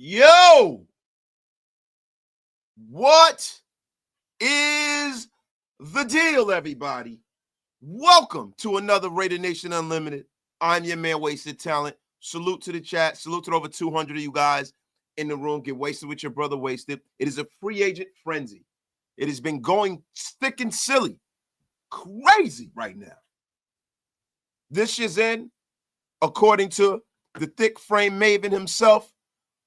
Yo, what is the deal, everybody? Welcome to another Raider Nation Unlimited. I'm your man, Wasted Talent. Salute to the chat. Salute to over 200 of you guys in the room. Get wasted with your brother, Wasted. It is a free agent frenzy. It has been going thick and silly, crazy right now. This year's in, according to the thick frame maven himself,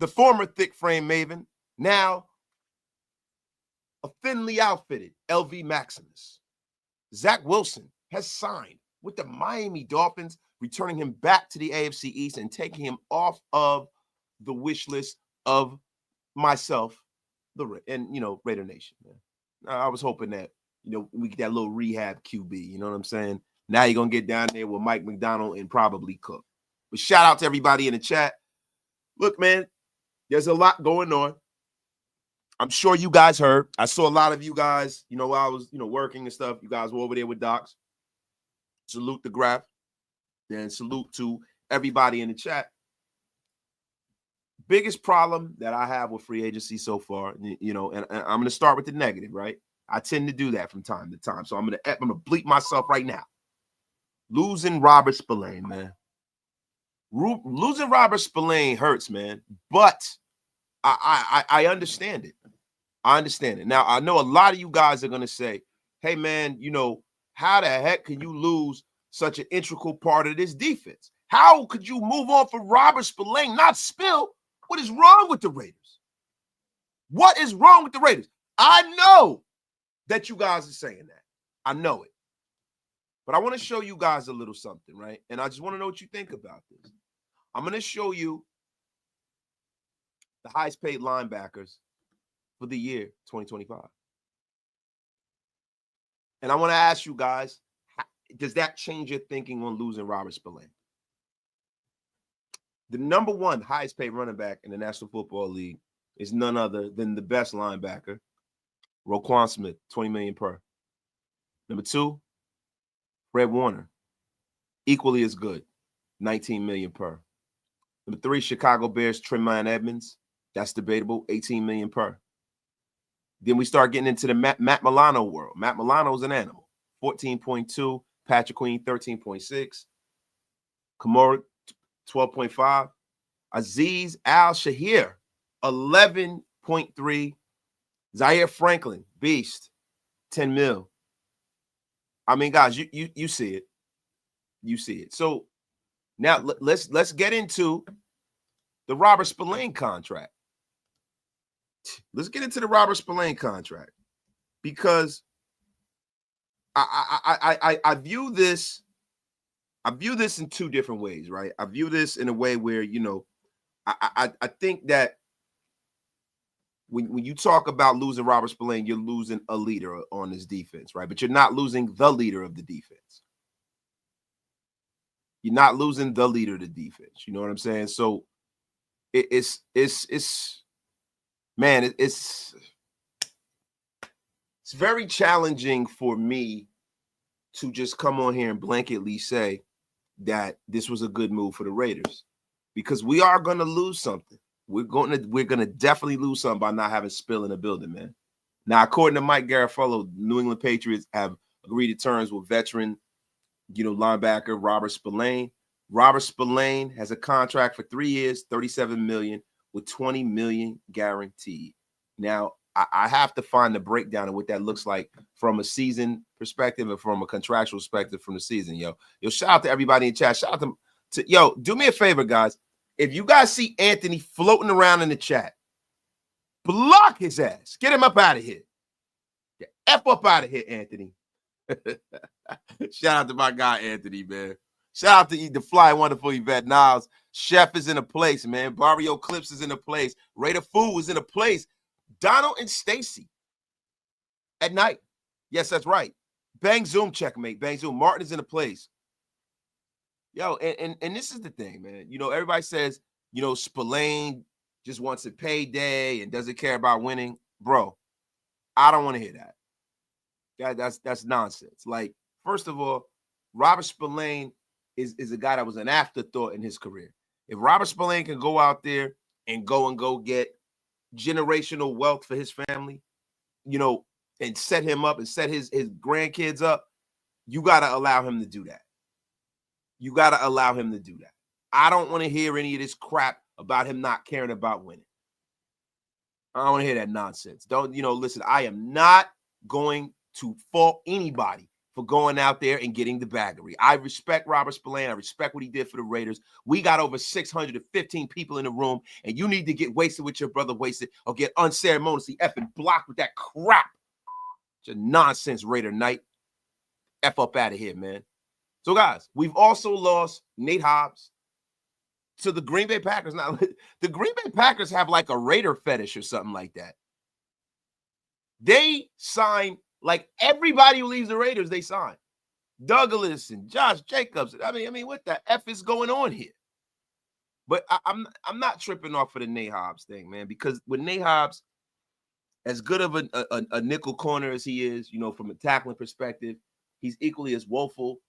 the former thick frame maven, now a thinly outfitted LV Maximus. Zach Wilson has signed with the Miami Dolphins, returning him back to the AFC East and taking him off of the wish list of myself, Raider Nation, man. I was hoping that, we get that little rehab QB, you know what I'm saying? Now you're going to get down there with Mike McDonald and probably Cook. But shout out to everybody in the chat. Look, man, there's a lot going on. I'm sure you guys heard. I saw a lot of you guys, while I was, working and stuff. You guys were over there with Docs. Salute the graph. And salute to everybody in the chat. Biggest problem that I have with free agency so far, and I'm going to start with the negative, right? I tend to do that from time to time. So I'm going to bleep myself right now. Losing Robert Spillane, man. Losing Robert Spillane hurts, man. But I understand it. I understand it. Now, I know a lot of you guys are going to say, hey, man, how the heck can you lose such an integral part of this defense? How could you move on for Robert Spillane, not Spill? What is wrong with the Raiders? What is wrong with the Raiders? I know that you guys are saying that. I know it. But I want to show you guys a little something, right? And I just want to know what you think about this. I'm going to show you the highest paid linebackers for the year 2025. And I want to ask you guys, does that change your thinking on losing Robert Spillane? The number one highest paid running back in the National Football League is none other than the best linebacker, Roquan Smith, $20 million per. Number two, Fred Warner, equally as good, $19 million per. Number three, Chicago Bears, Tremont Edmonds, that's debatable, $18 million per. Then we start getting into the Matt Milano world. Matt Milano's an animal, 14.2. Patrick Queen, 13.6. Kamara, 12.5. Aziz Al-Shahir, 11.3. Zaire Franklin, beast, 10 mil. I mean, guys, you see it. You see it. So now let's get into the Robert Spillane contract. Let's get into the Robert Spillane contract, because I view this. I view this in two different ways, right? I view this in a way where, I think that when you talk about losing Robert Spillane, you're losing a leader on this defense, right? But you're not losing the leader of the defense. You're not losing the leader of the defense. You know what I'm saying? So it's very challenging for me to just come on here and blanketly say that this was a good move for the Raiders, because we are going to lose something. We're going to definitely lose something by not having Spill in the building, man. Now, according to Mike Garafolo, New England Patriots have agreed to terms with veteran, linebacker Robert Spillane. Robert Spillane has a contract for 3 years, $37 million, with $20 million guaranteed. Now, I have to find the breakdown of what that looks like from a season perspective and from a contractual perspective from the season, yo. Yo, shout out to everybody in chat. Shout out to yo, do me a favor, guys. If you guys see Anthony floating around in the chat, block his ass. Get him up out of here. Get F up out of here, Anthony. Shout out to my guy, Anthony, man. Shout out to the fly wonderful Yvette Niles. Chef is in a place, man. Barrio Clips is in a place. Raider Food is in a place. Donald and Stacy at night. Yes, that's right. Bang Zoom checkmate. Bang Zoom. Martin is in a place. Yo, and this is the thing, man. You know, everybody says, you know, Spillane just wants a payday and doesn't care about winning. Bro, I don't want to hear that. That's nonsense. Like, first of all, Robert Spillane is a guy that was an afterthought in his career. If Robert Spillane can go out there and go get generational wealth for his family, you know, and set him up and set his grandkids up, you got to allow him to do that. You got to allow him to do that. I don't want to hear any of this crap about him not caring about winning. I don't want to hear that nonsense. Don't, you know, listen, I am not going to fault anybody for going out there and getting the baggery. I respect Robert Spillane. I respect what he did for the Raiders. We got over 615 people in the room, and you need to get wasted with your brother wasted or get unceremoniously effing blocked with that crap. It's a nonsense Raider night. F up out of here, man. So, guys, we've also lost Nate Hobbs to the Green Bay Packers. Now, the Green Bay Packers have like a Raider fetish or something like that. They sign, like, everybody who leaves the Raiders, they sign. Douglas and Josh Jacobs. I mean, what the F is going on here? But I'm not tripping off for the Nate Hobbs thing, man, because with Nate Hobbs, as good of a nickel corner as he is, you know, from a tackling perspective, he's equally as woeful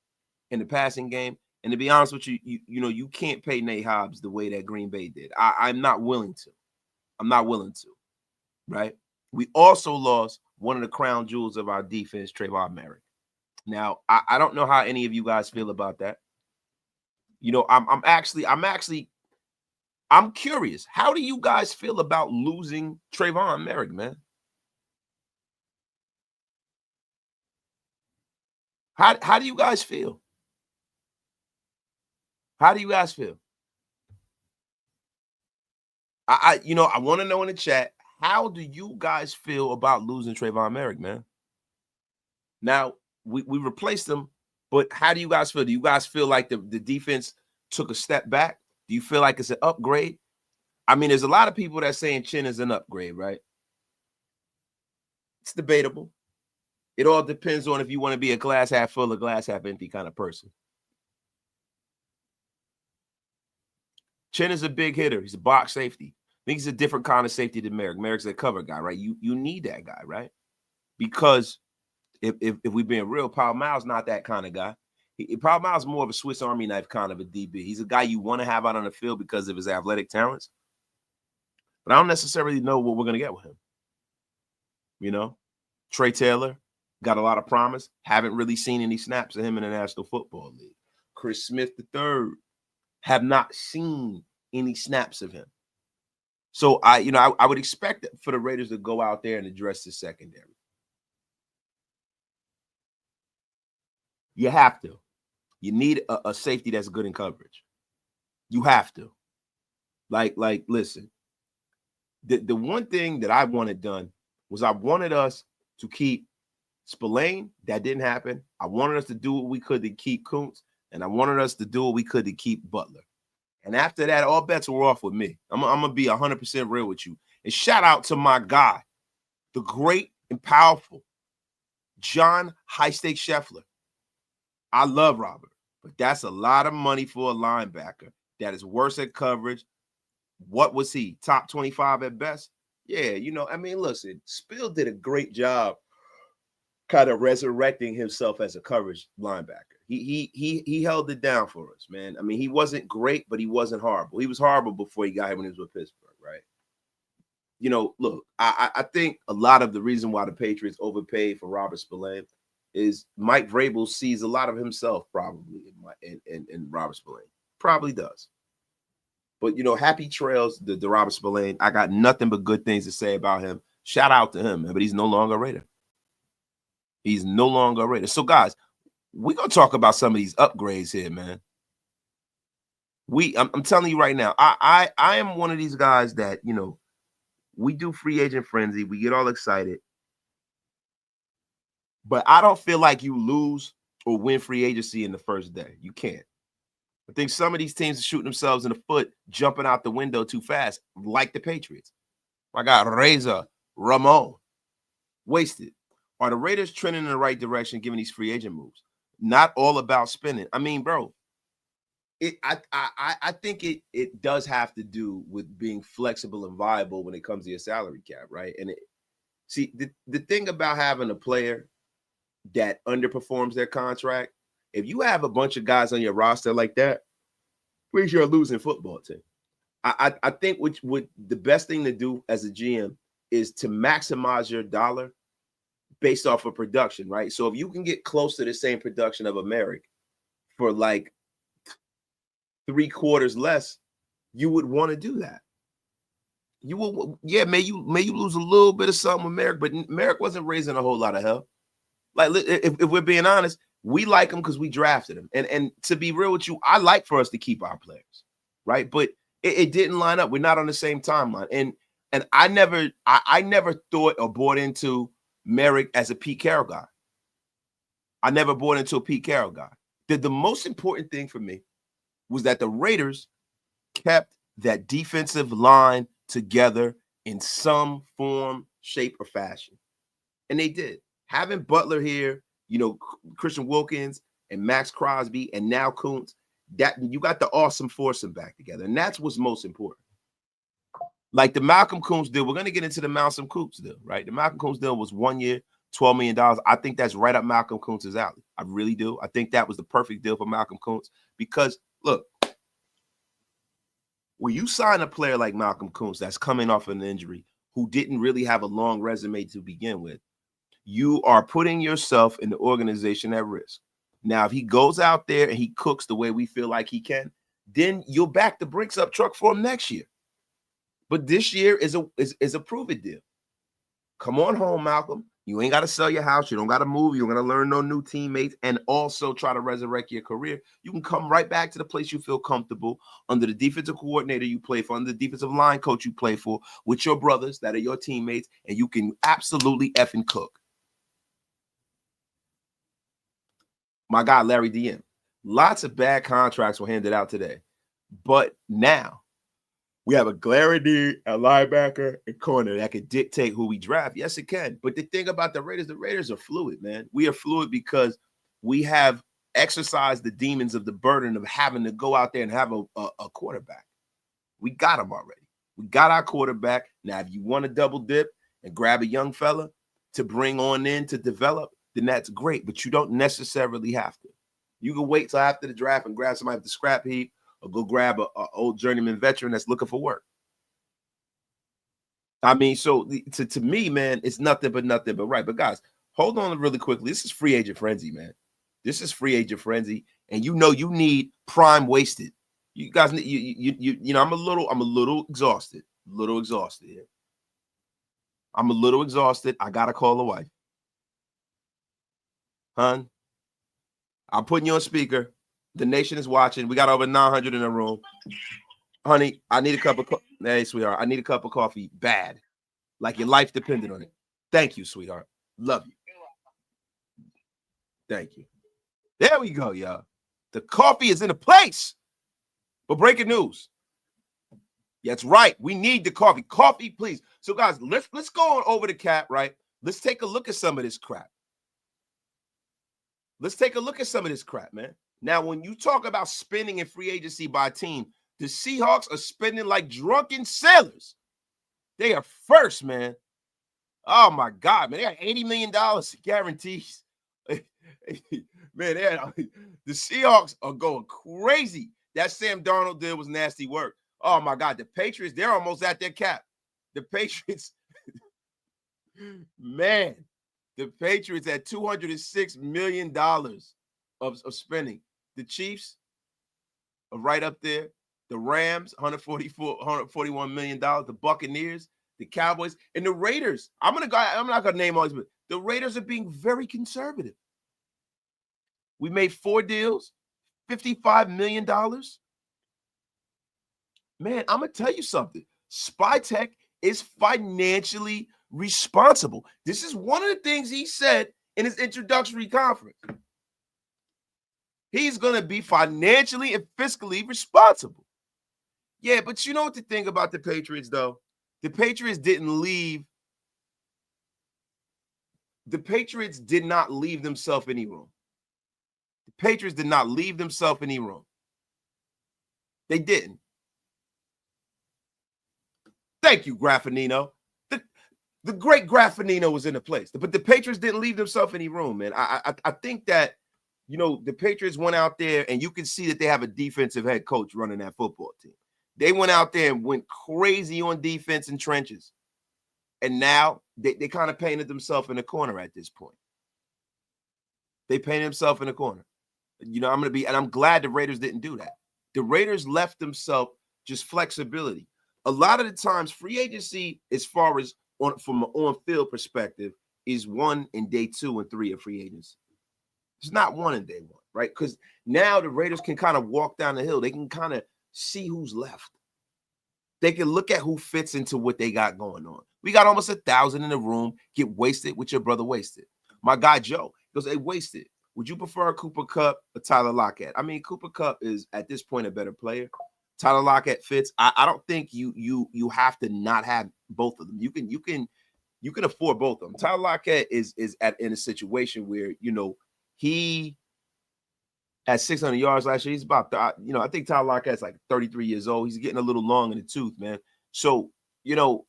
in the passing game. And to be honest with you, you know, you can't pay Nate Hobbs the way that Green Bay did. I'm not willing to. I'm not willing to, right? We also lost one of the crown jewels of our defense, Tre'Von Moehrig. Now, I don't know how any of you guys feel about that. You know, I'm curious. How do you guys feel about losing Tre'Von Moehrig, man? How do you guys feel? How do you guys feel? I want to know in the chat, how do you guys feel about losing Tre'Von Moehrig, man? Now, we replaced him, but how do you guys feel? Do you guys feel like the defense took a step back? Do you feel like it's an upgrade? I mean, there's a lot of people that saying Chinn is an upgrade, right? It's debatable. It all depends on if you want to be a glass half full or glass half empty kind of person. Chinn is a big hitter. He's a box safety. I think he's a different kind of safety than Moehrig. Moehrig's a cover guy, right? You need that guy, right? Because if we're being real, Paul Miles not that kind of guy. Paul Miles is more of a Swiss Army knife kind of a DB. He's a guy you want to have out on the field because of his athletic talents. But I don't necessarily know what we're going to get with him. You know, Trey Taylor got a lot of promise. Haven't really seen any snaps of him in the National Football League. Chris Smith III, have not seen any snaps of him. So I would expect for the Raiders to go out there and address the secondary. You have to. You need a safety that's good in coverage. You have to. Like, listen. The one thing that I wanted done was I wanted us to keep Spillane. That didn't happen. I wanted us to do what we could to keep Koonce, and I wanted us to do what we could to keep Butler. And after that, all bets were off with me. I'm going to be 100% real with you. And shout out to my guy, the great and powerful John High-Stakes Scheffler. I love Robert, but that's a lot of money for a linebacker that is worse at coverage. What was he? Top 25 at best? Yeah, listen, Spill did a great job kind of resurrecting himself as a coverage linebacker. He held it down for us, man. I mean, he wasn't great, but he wasn't horrible. He was horrible before he got here when he was with Pittsburgh, right? You know, look, I think a lot of the reason why the Patriots overpaid for Robert Spillane is Mike Vrabel sees a lot of himself probably in Robert Spillane. Probably does. But, happy trails to Robert Spillane. I got nothing but good things to say about him. Shout out to him, man, but he's no longer a Raider. He's no longer a Raider. So, guys, we're going to talk about some of these upgrades here, man. I'm telling you right now, I am one of these guys that, we do free agent frenzy. We get all excited. But I don't feel like you lose or win free agency in the first day. You can't. I think some of these teams are shooting themselves in the foot, jumping out the window too fast, like the Patriots. My God, Reza, Ramon, wasted. Are the Raiders trending in the right direction, given these free agent moves? Not all about spending. I mean, bro, I think it does have to do with being flexible and viable when it comes to your salary cap, right? And the thing about having a player that underperforms their contract, if you have a bunch of guys on your roster like that, please, you're a losing football team. I think what the best thing to do as a GM is to maximize your dollar based off of production, right? So if you can get close to the same production of a Moehrig for like 3/4 less, you would want to do that. You will, yeah, may you lose a little bit of something with Moehrig, but Moehrig wasn't raising a whole lot of hell. Like, if we're being honest, we like him because we drafted him. And to be real with you, I like for us to keep our players, right? But it didn't line up. We're not on the same timeline. And I never thought or bought into Moehrig as a Pete Carroll guy. I never bought into a Pete Carroll guy. The most important thing for me was that the Raiders kept that defensive line together in some form, shape, or fashion. And they did. Having Butler here, Christian Wilkins and Maxx Crosby and now Koonce, that you got the awesome foursome back together. And that's what's most important. Like the Malcolm Koonce deal, we're going to get into the Malcolm Koonce deal, right? The Malcolm Koonce deal was 1 year, $12 million. I think that's right up Malcolm Koonce's alley. I really do. I think that was the perfect deal for Malcolm Koonce because, look, when you sign a player like Malcolm Koonce that's coming off an injury who didn't really have a long resume to begin with, you are putting yourself and the organization at risk. Now, if he goes out there and he cooks the way we feel like he can, then you'll back the brinks up truck for him next year. But this year is a prove it deal. Come on home, Malcolm. You ain't got to sell your house. You don't got to move. You're going to learn no new teammates and also try to resurrect your career. You can come right back to the place you feel comfortable under the defensive coordinator you play for, under the defensive line coach you play for, with your brothers that are your teammates, and you can absolutely effing cook. My guy, Larry DM. Lots of bad contracts were handed out today. But now we have a glaring need at linebacker and corner that can dictate who we draft. Yes, it can. But the thing about the Raiders are fluid, man. We are fluid because we have exercised the demons of the burden of having to go out there and have a quarterback. We got him already. We got our quarterback. Now, if you want to double dip and grab a young fella to bring on in to develop, then that's great. But you don't necessarily have to. You can wait till after the draft and grab somebody at the scrap heap, or go grab an old journeyman veteran that's looking for work. I mean, so to me, man, it's nothing but right. But guys, hold on really quickly. This is free agent frenzy, man. This is free agent frenzy, and you need prime wasted. You guys, I'm a little exhausted. Here. I'm a little exhausted. I gotta call the wife, hun. I'm putting you on speaker. The nation is watching. We got over 900 in the room. Honey, I need a cup of coffee. Hey, sweetheart, I need a cup of coffee bad. Like your life depended on it. Thank you, sweetheart. Love you. Thank you. There we go, y'all. The coffee is in a place. But breaking news. That's right. We need the coffee. Coffee, please. So, guys, let's go on over the cap, right? Let's take a look at some of this crap. Man. Now, when you talk about spending in free agency by team, the Seahawks are spending like drunken sailors. They are first, man. Oh, my God, man. They got $80 million guarantees. Man, the Seahawks are going crazy. That Sam Darnold deal was nasty work. Oh, my God. The Patriots, they're almost at their cap. The Patriots, man, the Patriots at $206 million of spending. The Chiefs, are right up there. The Rams, $141 million. The Buccaneers, the Cowboys, and the Raiders. I'm not gonna name all these, but the Raiders are being very conservative. We made 4 deals, $55 million. Man, I'm gonna tell you something. Spytech is financially responsible. This is one of the things he said in his introductory conference. He's gonna be financially and fiscally responsible. Yeah, but you know what the thing about the Patriots, though? The Patriots didn't leave. The Patriots did not leave themselves any room. The Patriots did not leave themselves any room. They didn't. Thank you, Graffinino. The great Graffinino was in the place. But the Patriots didn't leave themselves any room, man. I think that, you know, the Patriots went out there, and you can see that they have a defensive head coach running that football team. They went out there and went crazy on defense and trenches. And now they kind of painted themselves in a corner at this point. They painted themselves in a corner. You know, I'm glad the Raiders didn't do that. The Raiders left themselves just flexibility. A lot of the times, free agency, as far as from an on-field perspective, is 1 in day 2 and 3 of free agency. It's not 1 in day 1, right? Because now the Raiders can kind of walk down the hill. They can kind of see who's left. They can look at who fits into what they got going on. We got almost 1,000 in the room. Get wasted with your brother Wasted. My guy Joe goes, hey, Wasted, would you prefer Cooper Kupp or Tyler Lockett? I mean, Cooper Kupp is at this point a better player. Tyler Lockett fits. I don't think you have to not have both of them. You can afford both of them. Tyler Lockett is in a situation where, you know, he had 600 yards last year. He's about, you know, I think Tyler Lockett's like 33 years old. He's getting a little long in the tooth, man. So, you know,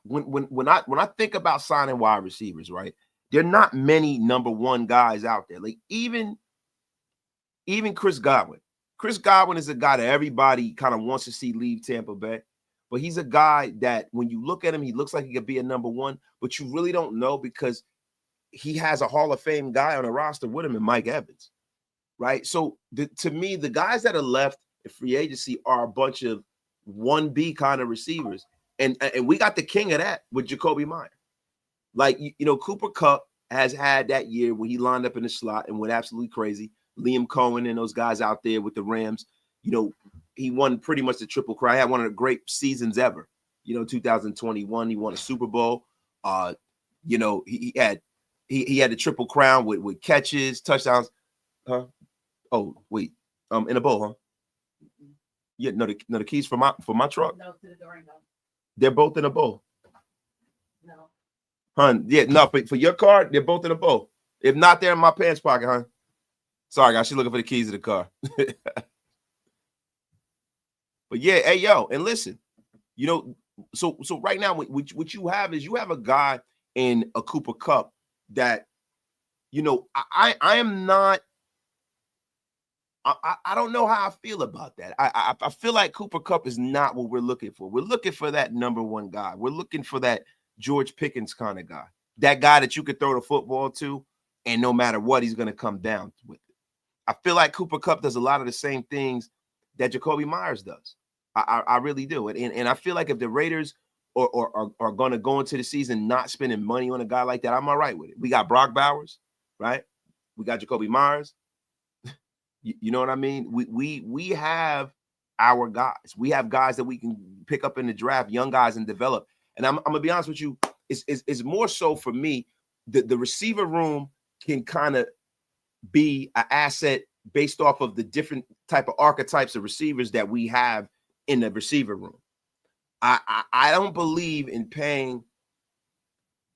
when I think about signing wide receivers, right, there are not many number 1 guys out there. Like even Chris Godwin. Chris Godwin is a guy that everybody kind of wants to see leave Tampa Bay. But he's a guy that when you look at him, he looks like he could be a number 1, but you really don't know because he has a Hall of Fame guy on the roster with him in Mike Evans, right? So to me, the guys that are left in free agency are a bunch of 1B kind of receivers. And we got the king of that with Jacoby Myers. Like, you know, Cooper Kupp has had that year where he lined up in the slot and went absolutely crazy. Liam Cohen and those guys out there with the Rams, you know, he won pretty much the Triple Crown. He had one of the great seasons ever. You know, 2021, he won a Super Bowl. You know, he had the Triple Crown with catches, touchdowns. Huh? Oh, wait. In a bowl, huh? Yeah, no, the keys for my truck. No, to the Durango. They're both in a bowl. No. Hun, yeah, no, for your car, they're both in a bowl. If not, they're in my pants pocket, hun. Sorry, guys, she's looking for the keys of the car. But yeah, hey, yo, and listen, you know, so right now, what you have is you have a guy in a Cooper Kupp that, you know, I am not. I don't know how I feel about that. I feel like Cooper Kupp is not what we're looking for. We're looking for that number 1 guy. We're looking for that George Pickens kind of guy. That guy that you could throw the football to, and no matter what, he's going to come down with it. I feel like Cooper Kupp does a lot of the same things that Jacoby Myers does. I really do. And I feel like if the Raiders are going to go into the season not spending money on a guy like that, I'm all right with it. We got Brock Bowers, right? We got Jacoby Myers. You know what I mean? We have our guys. We have guys that we can pick up in the draft, young guys, and develop. And I'm gonna be honest with you, it's more so for me. The receiver room can kind of be an asset based off of the different type of archetypes of receivers that we have in the receiver room. I don't believe in paying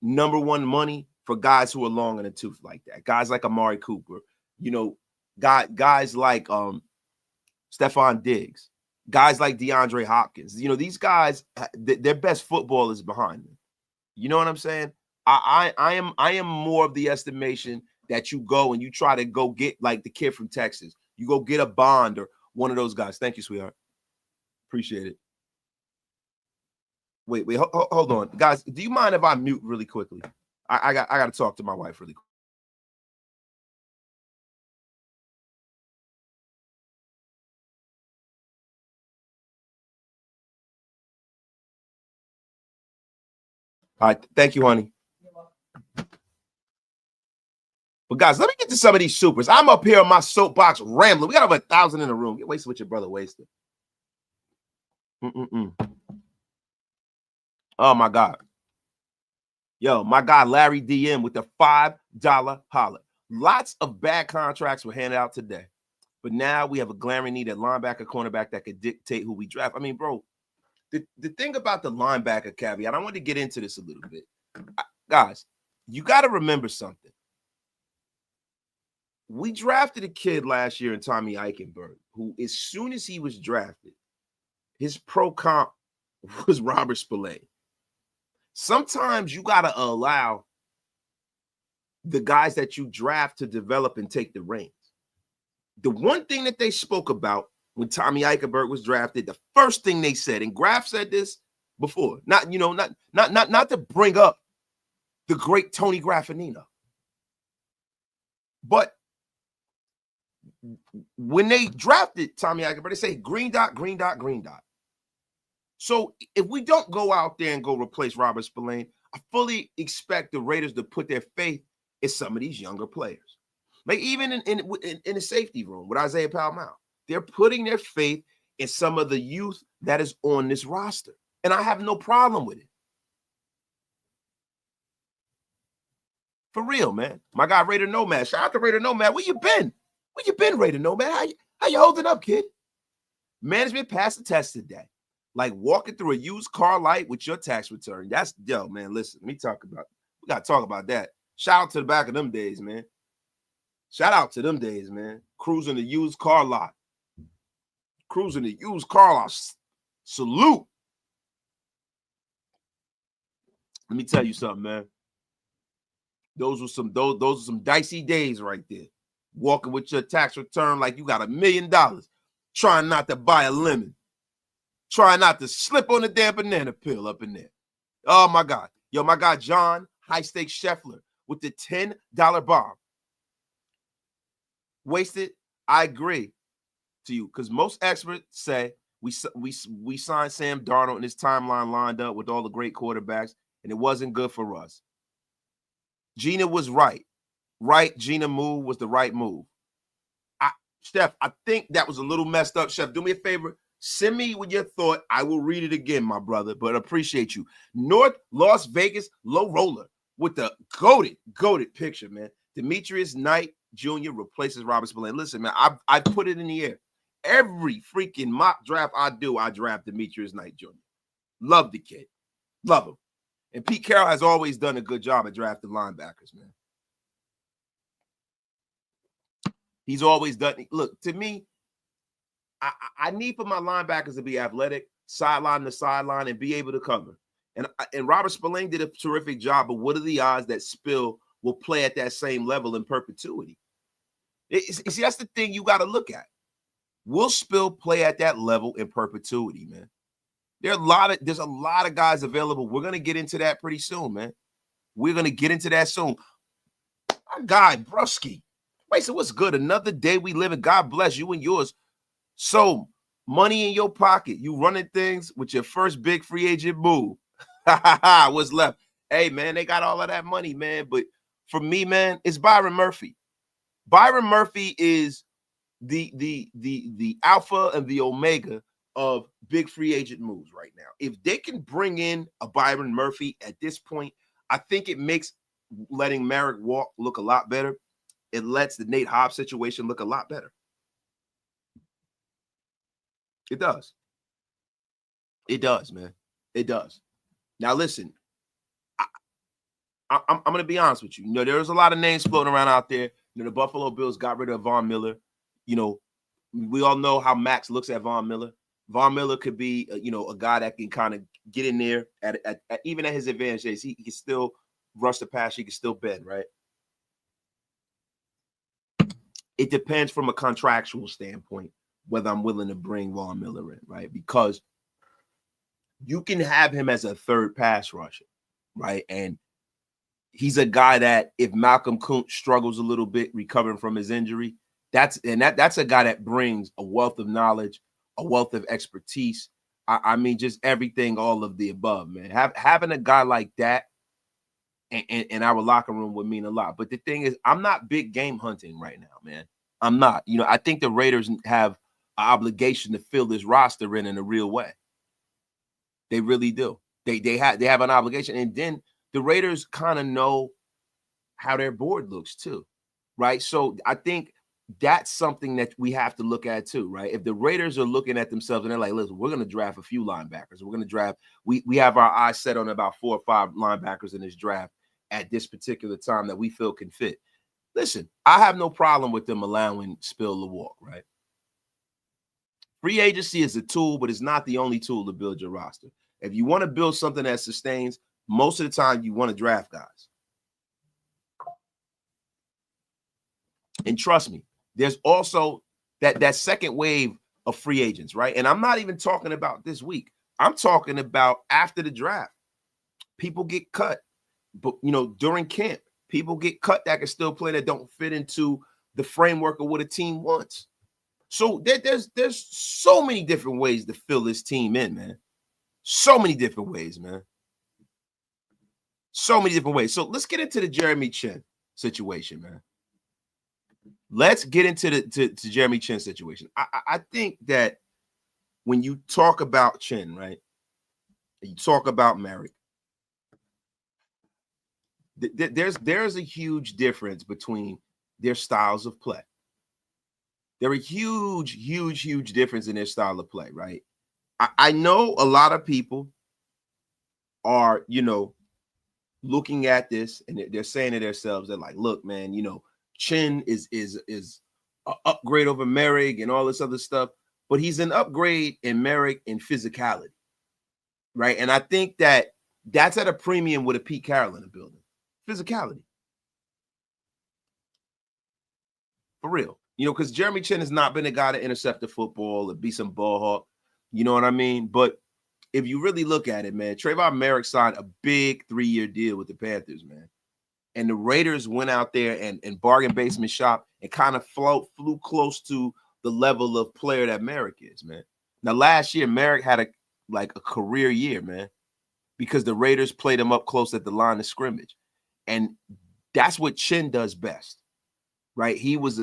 number 1 money for guys who are long in the tooth like that. Guys like Amari Cooper, you know, guys like Stephon Diggs, guys like DeAndre Hopkins. You know, these guys, their best football is behind them. You know what I'm saying? I am more of the estimation that you go and you try to go get like the kid from Texas. You go get a Bond or one of those guys. Thank you, sweetheart. Appreciate it. Wait, hold on. Guys, do you mind if I mute really quickly? I got to talk to my wife really quick. All right, thank you, honey. But guys, let me get to some of these supers. I'm up here on my soapbox rambling. We got over 1,000 in the room. Get wasted with your brother wasted. Oh my God. Yo, my guy Larry DM with the $5 holler. Lots of bad contracts were handed out today. But now we have a glaring need at linebacker, cornerback that could dictate who we draft. I mean, bro, the thing about the linebacker caveat, I want to get into this a little bit. Guys, you got to remember something. We drafted a kid last year in Tommy Eichenberg, who, as soon as he was drafted, his pro comp was Robert Spillane. Sometimes you got to allow the guys that you draft to develop and take the reins. The one thing that they spoke about when Tommy Eichenberg was drafted, the first thing they said, and Graf said this before, not to bring up the great Tony Graffinino, but when they drafted Tommy Eichenberg, they say green dot, green dot, green dot. So if we don't go out there and go replace Robert Spillane, I fully expect the Raiders to put their faith in some of these younger players. Like even in the safety room with Isaiah Palmau, they're putting their faith in some of the youth that is on this roster. And I have no problem with it. For real, man. My guy, Raider Nomad. Shout out to Raider Nomad. Where you been? Where you been, Raider Nomad? How you holding up, kid? Management passed the test today. Like walking through a used car light with your tax return. That's, yo, man, listen, we got to talk about that. Shout out to the back of them days, man. Shout out to them days, man. Cruising the used car lot. Cruising the used car lot. Salute. Let me tell you something, man. Those are some dicey days right there. Walking with your tax return like you got $1 million. Trying not to buy a lemon. Trying not to slip on the damn banana peel up in there. Oh, my God. Yo, my guy, John High Stakes Scheffler with the $10 bomb. Wasted, I agree to you because most experts say we signed Sam Darnold and his timeline lined up with all the great quarterbacks, and it wasn't good for us. Gina was right. Gina move was the right move. Steph, I think that was a little messed up. Chef, do me a favor. Send me with your thought. I will read it again, my brother, but appreciate you. North Las Vegas Low Roller with the goated picture, man. Demetrius Knight Jr. replaces Robert Spillane. Listen, man, I put it in the air. Every freaking mock draft I draft Demetrius Knight Jr. Love the kid. Love him. And Pete Carroll has always done a good job at drafting linebackers, man. He's always done. Look, to me, I need for my linebackers to be athletic, sideline to sideline, and be able to cover. And Robert Spillane did a terrific job, but what are the odds that Spill will play at that same level in perpetuity? See, that's the thing you got to look at. Will Spill play at that level in perpetuity, man? There's a lot of guys available. We're going to get into that pretty soon, man. We're going to get into that soon. My guy, Brusky. Wait, so what's good? Another day we live in. God bless you and yours. So, money in your pocket. You running things with your first big free agent move. What's left? Hey, man, they got all of that money, man. But for me, man, it's Byron Murphy. Byron Murphy is the alpha and the omega of big free agent moves right now. If they can bring in a Byron Murphy at this point, I think it makes letting Moehrig walk look a lot better. It lets the Nate Hobbs situation look a lot better. It does. It does, man. It does. Now, listen, I'm going to be honest with you. You know, there's a lot of names floating around out there. You know, the Buffalo Bills got rid of Von Miller. You know, we all know how Max looks at Von Miller. Von Miller could be, a guy that can kind of get in there at even at his advantage days. He can still rush the pass. He can still bend, right? It depends from a contractual standpoint whether I'm willing to bring Von Miller in, right? Because you can have him as a third pass rusher, right? And he's a guy that if Malcolm Koonce struggles a little bit recovering from his injury, that's a guy that brings a wealth of knowledge, a wealth of expertise. I mean, just everything, all of the above, man. Having a guy like that and our locker room would mean a lot. But the thing is, I'm not big game hunting right now, man. I'm not. I think the Raiders have an obligation to fill this roster in a real way. They really do. They have an obligation, and then the Raiders kind of know how their board looks too, right? So I think that's something that we have to look at too, right? If the Raiders are looking at themselves and they're like, listen, we're going to draft a few linebackers. We're going to draft. We have our eyes set on about 4 or 5 linebackers in this draft at this particular time that we feel can fit. Listen, I have no problem with them allowing Spill to walk, right? Free agency is a tool, but it's not the only tool to build your roster. If you want to build something that sustains, most of the time you want to draft guys. And trust me, there's also that second wave of free agents, right? And I'm not even talking about this week. I'm talking about after the draft. People get cut, but during camp, people get cut that can still play that don't fit into the framework of what a team wants. So there's so many different ways to fill this team in, man. So many different ways, man. So many different ways. So let's get into the Jeremy Chinn situation, man. Let's get into the Jeremy Chinn situation. I think that when you talk about Chinn, right, you talk about Moehrig, there's a huge difference between their styles of play. There are huge difference in their style of play, right? I know a lot of people are, looking at this and they're saying to themselves, they're like, look, man, Chinn is an upgrade over Moehrig and all this other stuff, but he's an upgrade in Moehrig in physicality, right? And I think that's at a premium with a Pete Carroll in the building. Physicality. For real. Because Jeremy Chinn has not been a guy to intercept the football or be some ball hawk. You know what I mean? But if you really look at it, man, Tre'Von Moehrig signed a big 3-year deal with the Panthers, man. And the Raiders went out there and bargain basement shop and kind of flew close to the level of player that Moehrig is, man. Now, last year, Moehrig had a career year, man, because the Raiders played him up close at the line of scrimmage. And that's what Chinn does best, right? He was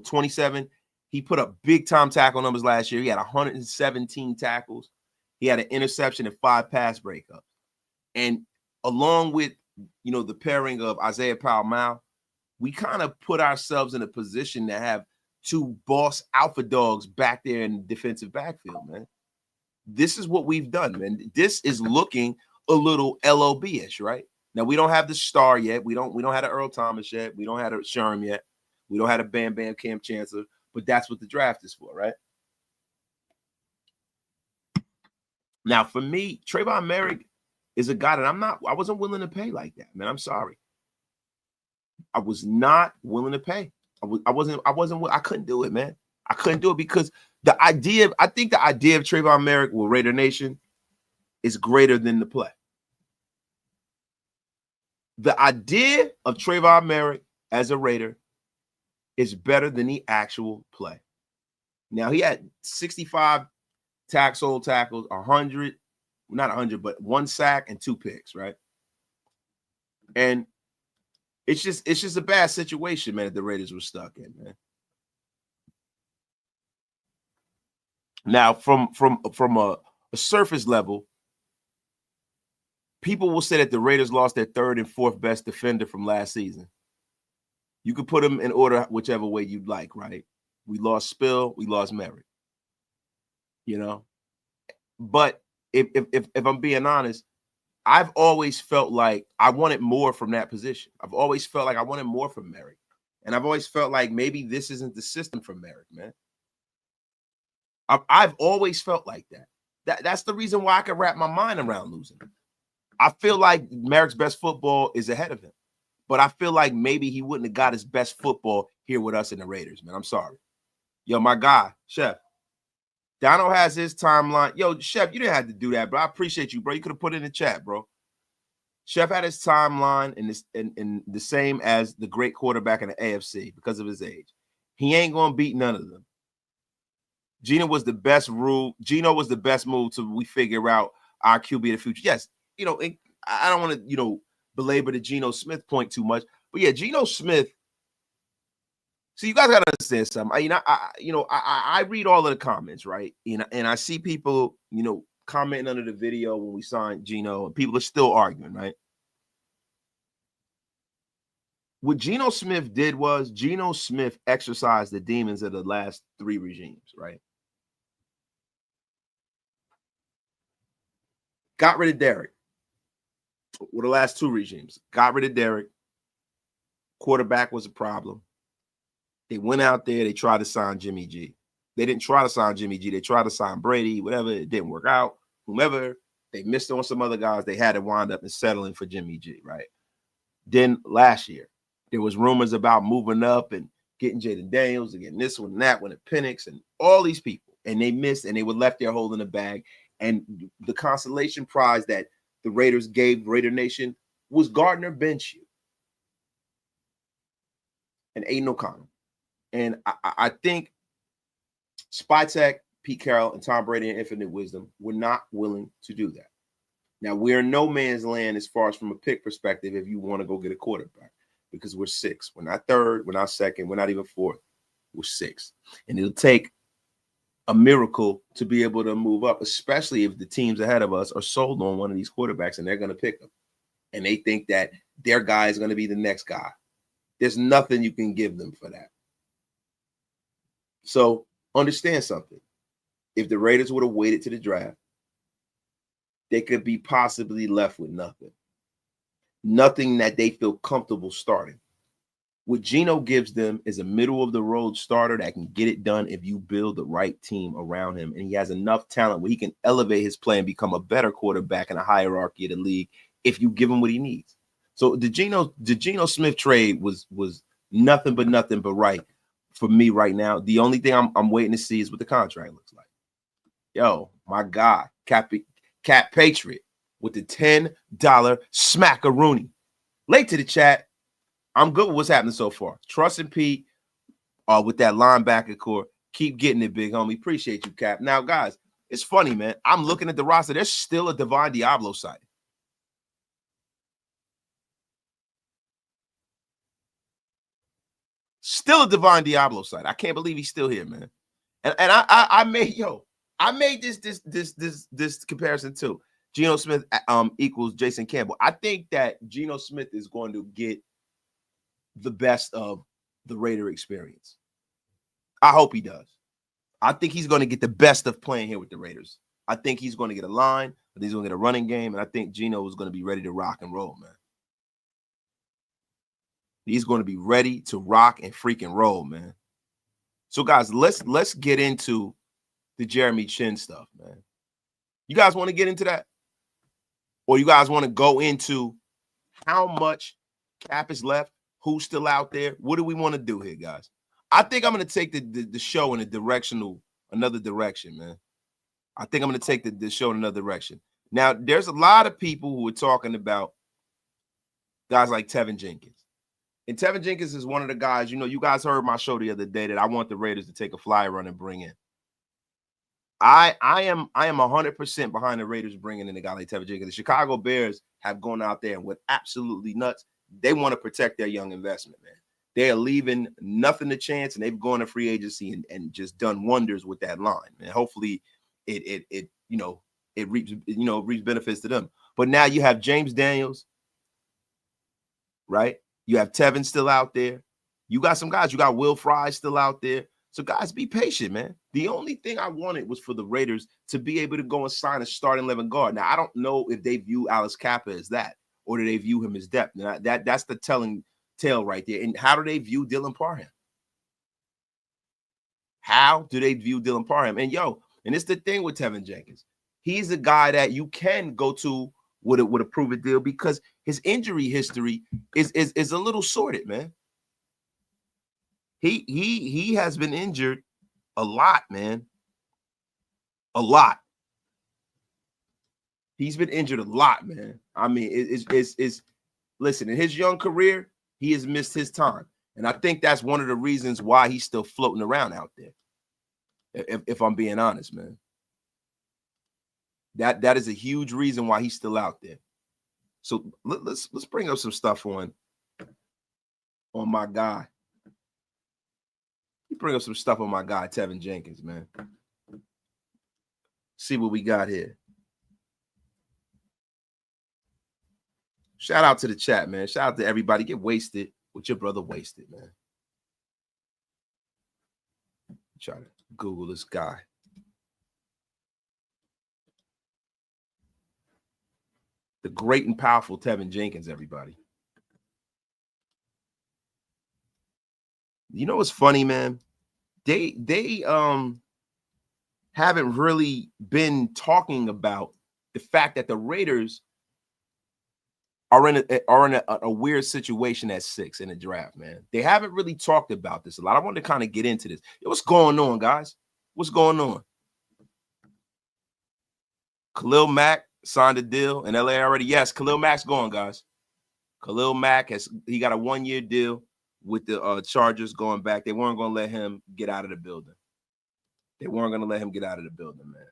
27. He put up big-time tackle numbers last year. He had 117 tackles. He had an interception and 5 pass breakups. And along with, the pairing of Isaiah Powell-Mal, we kind of put ourselves in a position to have 2 boss alpha dogs back there in the defensive backfield, man. This is what we've done, man. This is looking a little LOB-ish, right? Now, we don't have the star yet. We don't have the Earl Thomas yet. We don't have a Sherm yet. We don't have a Bam Bam Cam Chancellor, but that's what the draft is for, right? Now, for me, Tre'Von Moehrig is a guy that I wasn't willing to pay like that, man. I'm sorry. I was not willing to pay. I couldn't do it, man. I couldn't do it because I think the idea of Tre'Von Moehrig with Raider Nation is greater than the play. The idea of Tre'Von Moehrig as a Raider is better than the actual play. Now, he had 65 sole tackles, 100, not 100, but 1 sack and 2 picks, right? And it's just a bad situation, man, that the Raiders were stuck in, man. Now, from a surface level, people will say that the Raiders lost their 3rd and 4th best defender from last season. You could put them in order whichever way you'd like, right? We lost Spill, we lost Moehrig. But if I'm being honest, I've always felt like I wanted more from that position. I've always felt like I wanted more from Moehrig. And I've always felt like maybe this isn't the system for Moehrig, man. I've always felt like that. That's the reason why I can wrap my mind around losing. I feel like Moehrig's best football is ahead of him. But I feel like maybe he wouldn't have got his best football here with us in the Raiders, man. I'm sorry. Yo, my guy, Chef. Donald has his timeline. Yo, Chef, you didn't have to do that, bro. I appreciate you, bro. You could have put it in the chat, bro. Chef had his timeline in the same as the great quarterback in the AFC because of his age. He ain't going to beat none of them. Gino was the best move till we figure out our QB of the future. Yes, I don't want to, belabor the Geno Smith point too much. But yeah, Geno Smith. So you guys gotta understand something. I read all of the comments, right? And I see people, commenting under the video when we signed Geno, and people are still arguing, right? What Geno Smith did was Geno Smith exercised the demons of the last 3 regimes, right? Got rid of Derek. With the last 2 regimes, got rid of Derek. Quarterback was a problem. They went out there, they tried to sign Jimmy G. They didn't try to sign Jimmy G. They tried to sign Brady, whatever. It didn't work out. Whomever, they missed on some other guys. They had to wind up and settling for Jimmy G, right? Then last year, there was rumors about moving up and getting Jaden Daniels and getting this one and that one and Penix and all these people. And they missed, and they were left there holding the bag. And the consolation prize that the Raiders gave Raider Nation was Gardner Minshew and Aiden O'Connell. And I think Spytek, Pete Carroll, and Tom Brady and Infinite Wisdom were not willing to do that. Now, we're in no man's land as far as from a pick perspective if you want to go get a quarterback, because we're 6th. We're not 3rd. We're not 2nd. We're not even 4th. We're 6th. And it'll take a miracle to be able to move up, especially if the teams ahead of us are sold on one of these quarterbacks and they're going to pick them. And they think that their guy is going to be the next guy. There's nothing you can give them for that. So understand something. If the Raiders would have waited to the draft, they could be possibly left with nothing. Nothing that they feel comfortable starting. What Geno gives them is a middle-of-the-road starter that can get it done if you build the right team around him. And he has enough talent where he can elevate his play and become a better quarterback in a hierarchy of the league if you give him what he needs. So the Geno Smith trade was nothing but right for me right now. The only thing I'm waiting to see is what the contract looks like. Yo, my God, Cat Patriot with the $10 smackaroonie. Late to the chat. I'm good with what's happening so far. Trust and Pete with that linebacker core. Keep getting it, big homie. Appreciate you, Cap. Now, guys, it's funny, man. I'm looking at the roster. There's still a Divine Diablo site. Still a Divine Diablo site. I can't believe he's still here, man. And I made this comparison too. Geno Smith equals Jason Campbell. I think that Geno Smith is going to get the best of the Raider experience. I hope he does. I think he's going to get the best of playing here with the Raiders. I think he's going to get a line, but he's going to get a running game, and I think Geno is going to be ready to rock and roll, man. He's going to be ready to rock and freaking roll, man. So, guys, let's get into the Jeremy Chinn stuff, man. You guys want to get into that? Or you guys want to go into how much cap is left? Who's still out there? What do we want to do here, guys? I think I'm going to take the show in another direction, man. I think I'm going to take the show in another direction. Now, there's a lot of people who are talking about guys like Tevin Jenkins. And Tevin Jenkins is one of the guys, you guys heard my show the other day that I want the Raiders to take a fly run and bring in. I am 100% behind the Raiders bringing in a guy like Tevin Jenkins. The Chicago Bears have gone out there and went absolutely nuts. They want to protect their young investment, man. They are leaving nothing to chance, and they've gone to free agency and just done wonders with that line. And hopefully it reaps benefits to them. But now you have James Daniels, right? You have Tevin still out there. You got some guys. You got Will Fry still out there. So, guys, be patient, man. The only thing I wanted was for the Raiders to be able to go and sign a starting 11 guard. Now, I don't know if they view Alex Kappa as that or do they view him as depth. Now, that's the telling tale right there. And how do they view Dylan Parham? How do they view Dylan Parham? And it's the thing with Tevin Jenkins. He's a guy that you can go to with a proven deal because his injury history is a little sorted, man. He has been injured a lot, man. A lot. He's been injured a lot, man. I mean, listen, in his young career, he has missed his time. And I think that's one of the reasons why he's still floating around out there. If I'm being honest, man. That is a huge reason why he's still out there. So let's bring up some stuff on my guy. Bring up some stuff on my guy Tevin Jenkins, man. See what we got here. Shout out to the chat, man. Shout out to everybody. Get wasted with your brother Wasted, man. Try to Google this guy. The great and powerful Tevin Jenkins, everybody. You know what's funny, man? They haven't really been talking about the fact that the Raiders are in a weird situation at 6 in the draft, man. They haven't really talked about this a lot. I wanted to kind of get into this. What's going on, guys? What's going on? Khalil Mack signed a deal in LA already. Yes, Khalil Mack's going, guys. Khalil Mack he got a 1-year deal with the Chargers going back. They weren't going to let him get out of the building. They weren't going to let him get out of the building, man.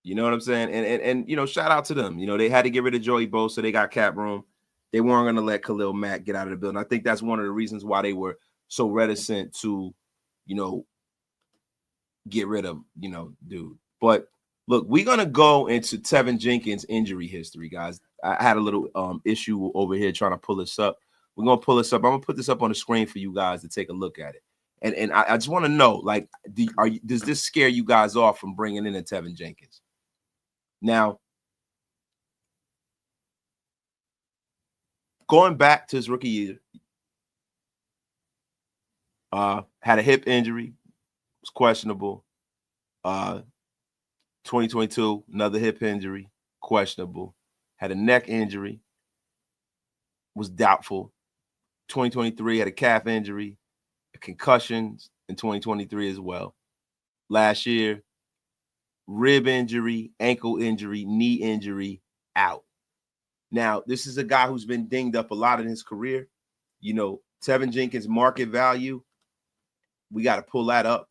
You know what I'm saying? And you know, shout out to them. You know, they had to get rid of Joey Bosa, so they got cap room. They weren't going to let Khalil Mack get out of the building. I think that's one of the reasons why they were so reticent to, you know, get rid of, you know, dude. But look, we're going to go into Tevin Jenkins' injury history, guys. I had a little issue over here trying to pull this up. We're going to pull this up. I'm going to put this up on the screen for you guys to take a look at it. And I just want to know, like, does this scare you guys off from bringing in a Tevin Jenkins? Now, going back to his rookie year, had a hip injury, was questionable. 2022, another hip injury, questionable. Had a neck injury, was doubtful. 2023 had a calf injury, a concussion in 2023 as well. Last year, rib injury, ankle injury, knee injury, out. Now, this is a guy who's been dinged up a lot in his career. You know, Tevin Jenkins' market value, we got to pull that up.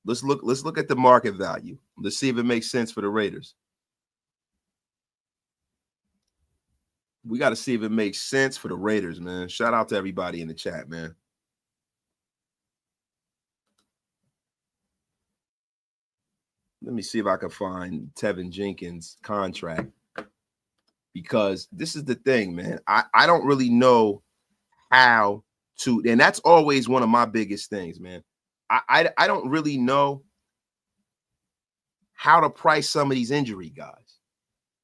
Let's look at the market value. Let's see if it makes sense for the Raiders. We got to see if it makes sense for the Raiders, man. Shout out to everybody in the chat, man. Let me see if I can find Tevin Jenkins' contract, because this is the thing, man. I don't really know how to, and that's always one of my biggest things, man. I don't really know how to price some of these injury guys.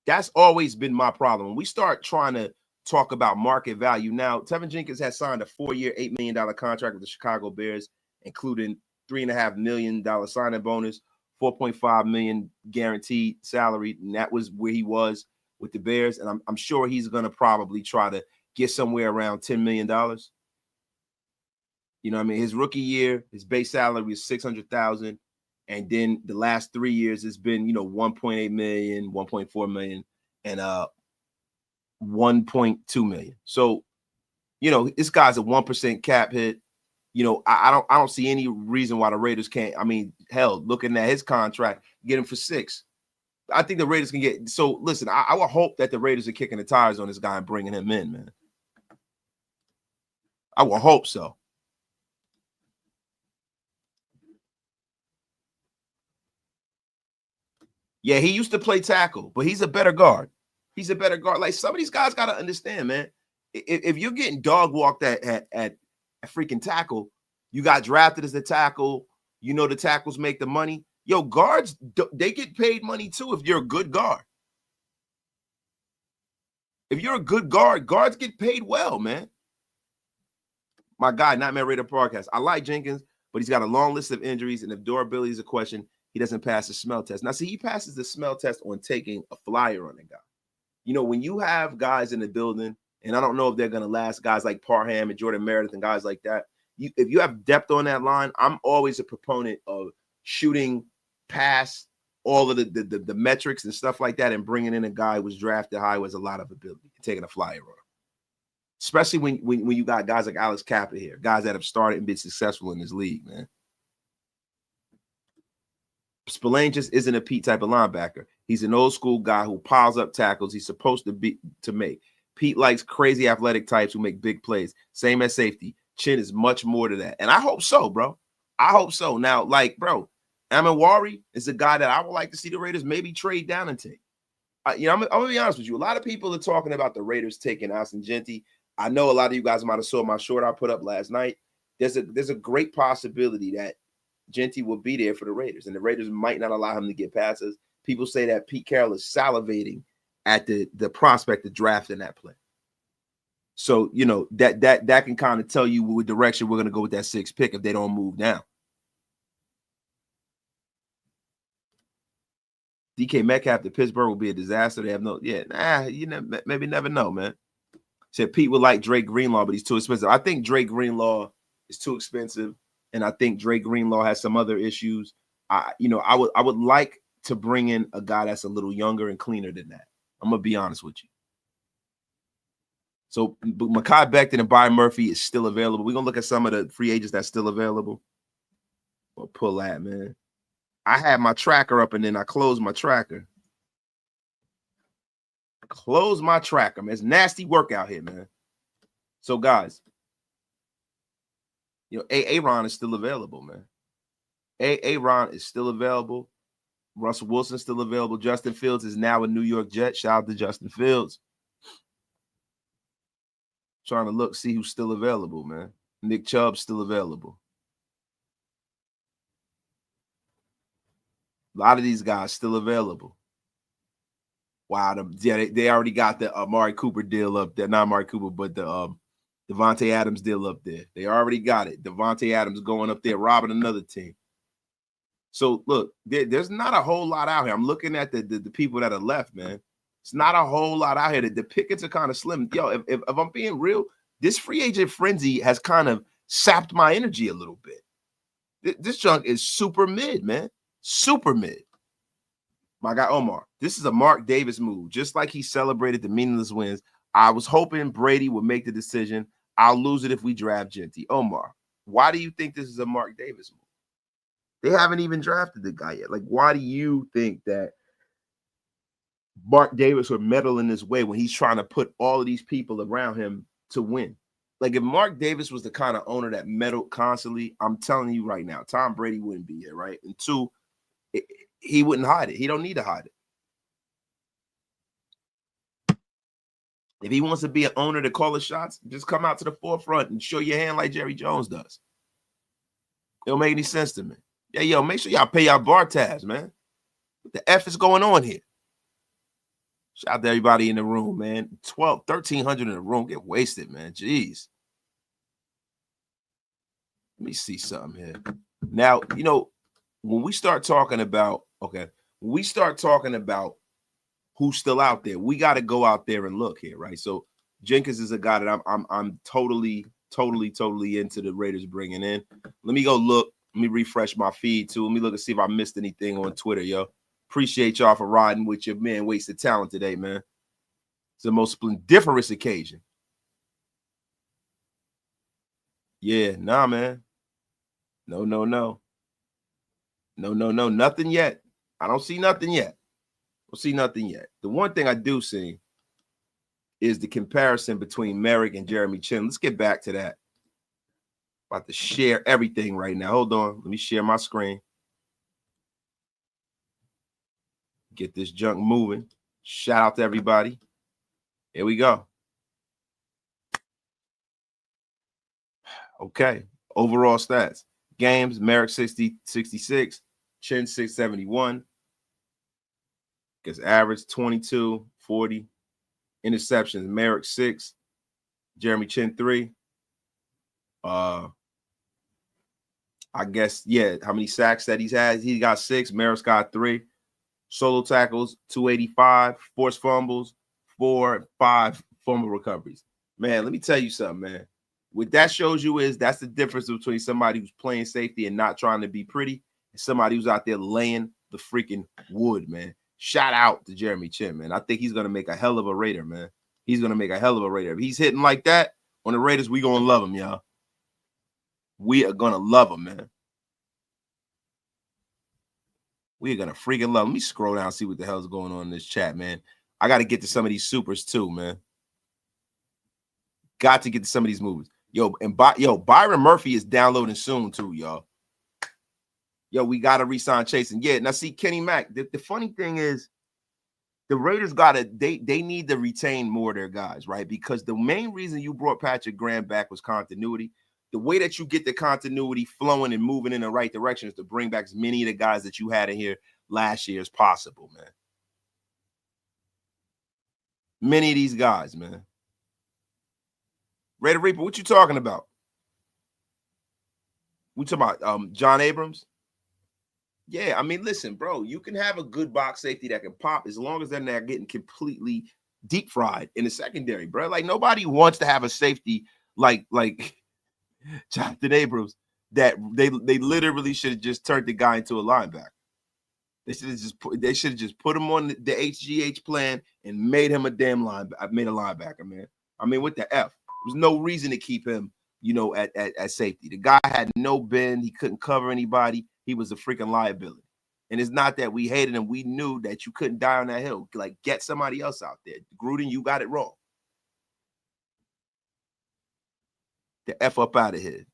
That's always been my problem. When we start trying to talk about market value, now Tevin Jenkins has signed a 4-year, $8 million contract with the Chicago Bears, including $3.5 million signing bonus, $4.5 million guaranteed salary, and that was where he was with the Bears. And I'm sure he's going to probably try to get somewhere around $10 million. You know what I mean? His rookie year, his base salary was $600,000. And then the last 3 years, it's been, you know, 1.8 million, 1.4 million, and 1.2 million. So, you know, this guy's a 1% cap hit. You know, I don't see any reason why the Raiders can't. I mean, hell, looking at his contract, get him for $6 million. I think the Raiders can get. So listen, I would hope that the Raiders are kicking the tires on this guy and bringing him in, man. I will hope so. Yeah, he used to play tackle, but he's a better guard. He's a better guard. Like, some of these guys got to understand, man. If you're getting dog walked at freaking tackle, you got drafted as a tackle. You know the tackles make the money. Yo, guards, they get paid money too if you're a good guard. If you're a good guard, guards get paid well, man. My guy, Nightmare Raider Podcast. I like Jenkins, but he's got a long list of injuries, and if durability is a question, he doesn't pass the smell test. Now, see, he passes the smell test on taking a flyer on a guy. You know, when you have guys in the building, and I don't know if they're going to last, guys like Parham and Jordan Meredith and guys like that, if you have depth on that line, I'm always a proponent of shooting past all of the metrics and stuff like that and bringing in a guy who was drafted high with a lot of ability and taking a flyer on him. Especially when you got guys like Alex Kappa here, guys that have started and been successful in this league, man. Spillane just isn't a Pete type of linebacker. He's an old school guy who piles up tackles. He's supposed to make. Pete likes crazy athletic types who make big plays. Same as safety. Chinn is much more to that. And I hope so, bro. I hope so. Now, like, bro, Amawari is a guy that I would like to see the Raiders maybe trade down and take. I'm going to be honest with you. A lot of people are talking about the Raiders taking Alson Jenkins. I know a lot of you guys might have saw my short I put up last night. There's a great possibility that Jenkins will be there for the Raiders, and the Raiders might not allow him to get passes. People say that Pete Carroll is salivating at the prospect of drafting that player. So, that can kind of tell you what direction we're going to go with that 6th pick if they don't move down. DK Metcalf to Pittsburgh will be a disaster. They have maybe never know, man. Said Pete would like Drake Greenlaw, but he's too expensive. I think Drake Greenlaw is too expensive, and I think Drake Greenlaw has some other issues. I would like to bring in a guy that's a little younger and cleaner than that. I'm gonna be honest with you. So Mekhi Becton and Byron Murphy is still available. We're gonna look at some of the free agents that's still available. We'll pull that, man. I had my tracker up and then I closed my tracker. Close my tracker, man. It's nasty work out here, man. So, guys, Aaron is still available, man. Aaron is still available. Russell Wilson's still available. Justin Fields is now a New York Jet. Shout out to Justin Fields. Trying to see who's still available, man. Nick Chubb's still available. A lot of these guys still available. Wow, they already got the Amari Cooper deal up there. Not Amari Cooper, but the Devontae Adams deal up there. They already got it. Devontae Adams going up there, robbing another team. So, look, there's not a whole lot out here. I'm looking at the people that are left, man. It's not a whole lot out here. The pickets are kind of slim. Yo, if I'm being real, this free agent frenzy has kind of sapped my energy a little bit. This junk is super mid, man. Super mid. My guy Omar, this is a Mark Davis move. Just like he celebrated the meaningless wins, I was hoping Brady would make the decision. I'll lose it if we draft Jenkins. Omar, why do you think this is a Mark Davis move? They haven't even drafted the guy yet. Like, why do you think that Mark Davis would meddle in this way when he's trying to put all of these people around him to win? Like, if Mark Davis was the kind of owner that meddled constantly, I'm telling you right now, Tom Brady wouldn't be here, right? And two, he wouldn't hide it. He don't need to hide it. If he wants to be an owner to call the shots, just come out to the forefront and show your hand like Jerry Jones does. It don't make any sense to me. Yeah, yo, make sure y'all pay y'all bar tabs, man. What the F is going on here? Shout out to everybody in the room, man. 1,300 in the room. Get wasted, man. Jeez. Let me see something here. Now, when we start talking about, who's still out there, we got to go out there and look here, right? So Jenkins is a guy that I'm totally into the Raiders bringing in. Let me go look. Let me refresh my feed too. Let me look and see if I missed anything on Twitter, yo. Appreciate y'all for riding with your man Wasted Talent today, man. It's the most splendiferous occasion. Yeah, nah, man. No. Nothing yet. I don't see nothing yet. The one thing I do see is the comparison between Moehrig and Jeremy Chinn. Let's get back to that. About to share everything right now. Hold on. Let me share my screen. Get this junk moving. Shout out to everybody. Here we go. Okay. Overall stats. Games, Moehrig 66, Chinn 671. Gets average 22, 40. Interceptions, Moehrig 6, Jeremy Chinn 3. I guess, how many sacks that he's had? He got 6, Moehrig's got 3. Solo tackles, 285, forced fumbles, 4, 5 fumble recoveries. Man, let me tell you something, man. What that shows you is that's the difference between somebody who's playing safety and not trying to be pretty and somebody who's out there laying the freaking wood, man. Shout out to Jeremy Chinn, man. I think he's going to make a hell of a Raider, man. He's going to make a hell of a Raider. If he's hitting like that on the Raiders, we going to love him, y'all. We are going to love him, man. We are gonna freaking love. Let me scroll down and see what the hell's going on in this chat, man. I got to get to some of these supers too, man. Got to get to some of these movies. Yo, Byron Murphy is downloading soon too, y'all. Yo, we got to re-sign Chase. And yeah, now see Kenny Mack. The funny thing is, the Raiders they need to retain more of their guys, right? Because the main reason you brought Patrick Graham back was continuity. The way that you get the continuity flowing and moving in the right direction is to bring back as many of the guys that you had in here last year as possible, man. Many of these guys, man. Raider Reaper, what you talking about? We talking about John Abrams? Yeah, I mean, listen, bro, you can have a good box safety that can pop as long as they're not getting completely deep fried in the secondary, bro. Like, nobody wants to have a safety like Jonathan Abrams that they literally should have just turned the guy into a linebacker. They should have just put him on the HGH plan and made him a damn linebacker, man. I mean, what the F? There's no reason to keep him, at safety. The guy had no bend. He couldn't cover anybody. He was a freaking liability. And it's not that we hated him. We knew that you couldn't die on that hill. Like, get somebody else out there. Gruden, you got it wrong. The F up out of here.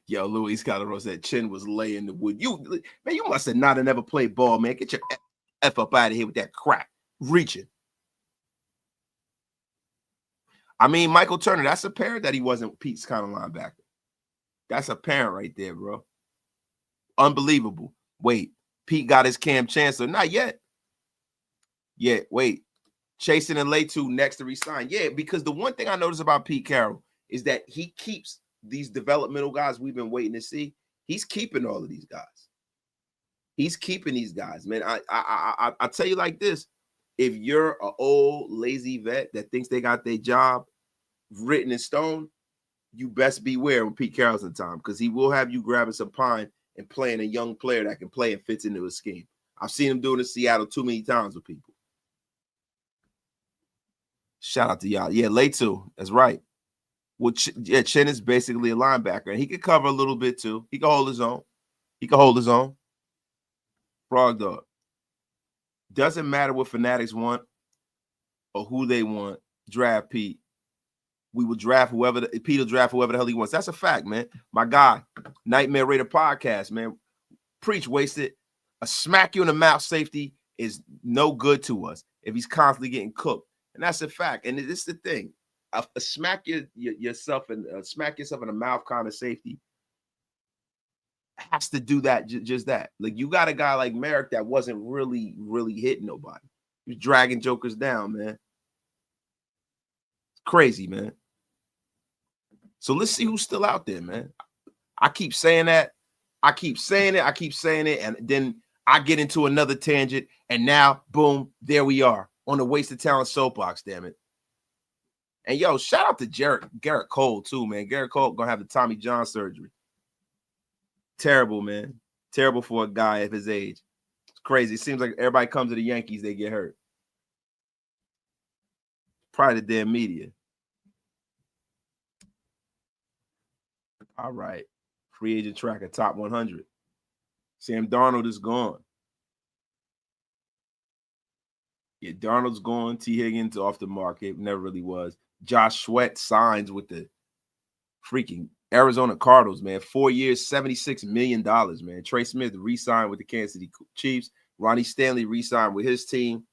Yo, Luis Calderon said Chinn was laying the wood. You must have not have never played ball, man. Get your F up out of here with that crap. Reaching. I mean, Michael Turner, that's apparent that he wasn't Pete's kind of linebacker. That's apparent right there, bro. Unbelievable. Wait, Pete got his Cam Chancellor. Not yet. Yeah, wait. Chasen and Latu next to resign. Yeah, because the one thing I noticed about Pete Carroll is that he keeps these developmental guys we've been waiting to see. He's keeping all of these guys. He's keeping these guys, man. I tell you like this. If you're an old, lazy vet that thinks they got their job written in stone, you best beware when Pete Carroll's in time, because he will have you grabbing some pine and playing a young player that can play and fits into his scheme. I've seen him doing it in Seattle too many times with people. Shout out to y'all. Yeah, Latu. That's right. Well, Chinn is basically a linebacker, and he could cover a little bit too. He can hold his own. Frog Dog. Doesn't matter what Fanatics want or who they want. Draft Pete. We will draft Pete will draft whoever the hell he wants. That's a fact, man. My guy, Nightmare Raider Podcast, man. Preach, Wasted. A smack you in the mouth safety is no good to us if he's constantly getting cooked. And that's a fact. And it's the thing. A smack yourself in the mouth kind of safety has to do that, just that. Like, you got a guy like Merrick that wasn't really hitting nobody. He was dragging jokers down, man. It's crazy, man. So let's see who's still out there, man. I keep saying that. I keep saying it, and then I get into another tangent, and now, boom, there we are on the Wasted Talent soapbox, damn it. And, yo, shout out to Garrett Cole, too, man. Garrett Cole going to have the Tommy John surgery. Terrible, man. Terrible for a guy of his age. It's crazy. It seems like everybody comes to the Yankees, they get hurt. Probably the damn media. All right. Free agent tracker, top 100. Sam Darnold is gone. Yeah, Darnold's gone. T. Higgins off the market. Never really was. Josh Sweat signs with the freaking Arizona Cardinals, man. 4 years, $76 million, man. Trey Smith re-signed with the Kansas City Chiefs. Ronnie Stanley re-signed with his team.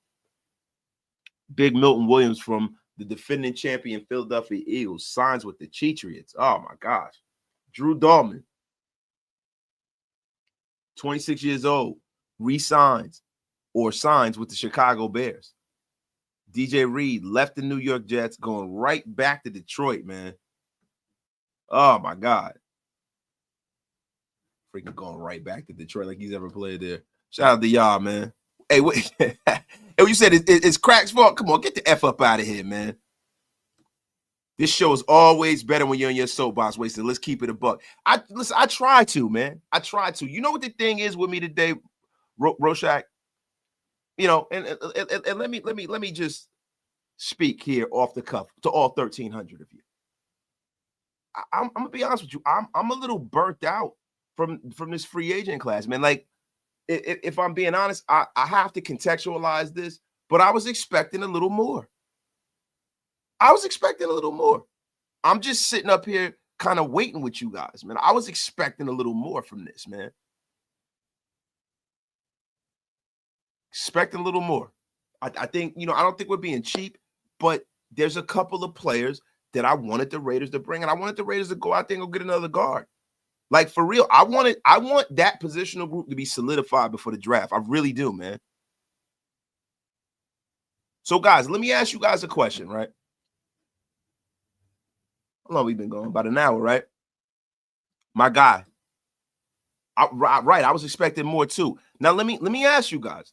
Big Milton Williams from the defending champion Philadelphia Eagles signs with the Cheatriots. Oh, my gosh. Drew Dahlman, 26 years old, re-signs or signs with the Chicago Bears. DJ Reed left the New York Jets, going right back to Detroit, man. Oh, my God. Freaking going right back to Detroit like he's ever played there. Shout out to y'all, man. Hey, wait. Hey, you said it's Crack's fault? Come on, get the F up out of here, man. This show is always better when you're in your soapbox, Wasted. Let's keep it a buck. I try to, man. I try to. You know what the thing is with me today, Rorschach? You know, and let me just speak here off the cuff to all 1,300 of you. I'm gonna be honest with you. I'm a little burnt out from this free agent class, man. Like, if I'm being honest, I have to contextualize this, but I was expecting a little more. I'm just sitting up here kind of waiting with you guys, man. I was expecting a little more from this, man. Expecting a little more. I think, I don't think we're being cheap, but there's a couple of players that I wanted the Raiders to bring, and I wanted the Raiders to go out there and go get another guard. Like, for real, I want that positional group to be solidified before the draft. I really do, man. So, guys, let me ask you guys a question, right? How long we been going? About an hour, right? My guy. I was expecting more too. Now, let me ask you guys.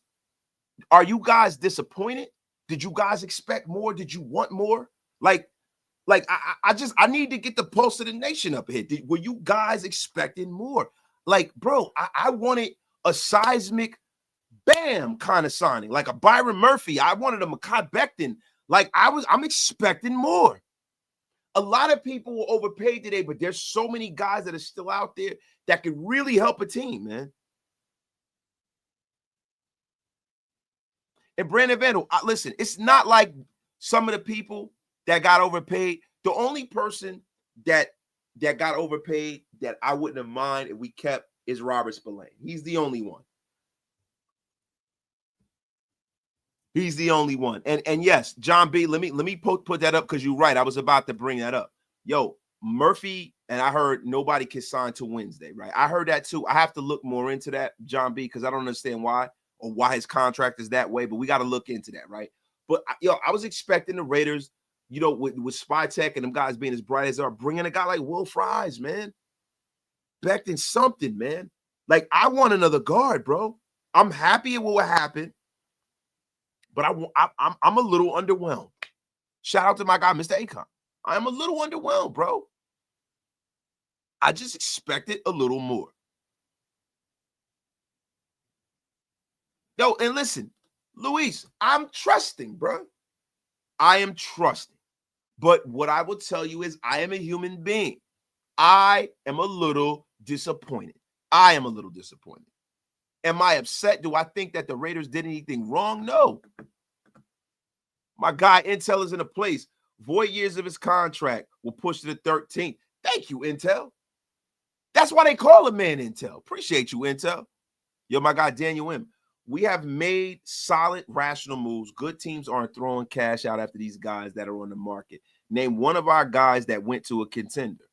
Are you guys disappointed? Did you guys expect more? Did you want more? Like I need to get the pulse of the nation up here. Were you guys expecting more? Like, bro, I wanted a seismic bam kind of signing, like a Byron Murphy. I wanted a Mekhi Becton. Like, I'm expecting more. A lot of people were overpaid today, but there's so many guys that are still out there that could really help a team, man. And Brandon Vandal, listen, it's not like some of the people that got overpaid. The only person that got overpaid that I wouldn't have mind if we kept is Robert Spillane. He's the only one. He's the only one. And yes, John B, let me put that up because you're right. I was about to bring that up. Yo, Murphy, and I heard nobody can sign till Wednesday, right? I heard that too. I have to look more into that, John B, because I don't understand why or why his contract is that way, but we got to look into that, right? But I was expecting the Raiders, with Spy Tech and them guys being as bright as they are, bringing a guy like Will Fries, man. Becton something, man. Like, I want another guard, bro. I'm happy with what happened, but I'm a little underwhelmed. Shout out to my guy, Mr. Akon. I'm a little underwhelmed, bro. I just expected a little more. Yo, and listen, Luis, I'm trusting, bro. I am trusting. But what I will tell you is I am a human being. I am a little disappointed. Am I upset? Do I think that the Raiders did anything wrong? No. My guy, Intel, is in a place. Void years of his contract will push to the 13th. Thank you, Intel. That's why they call him Man Intel. Appreciate you, Intel. Yo, my guy, Daniel M. We have made solid, rational moves. Good teams aren't throwing cash out after these guys that are on the market. Name one of our guys that went to a contender.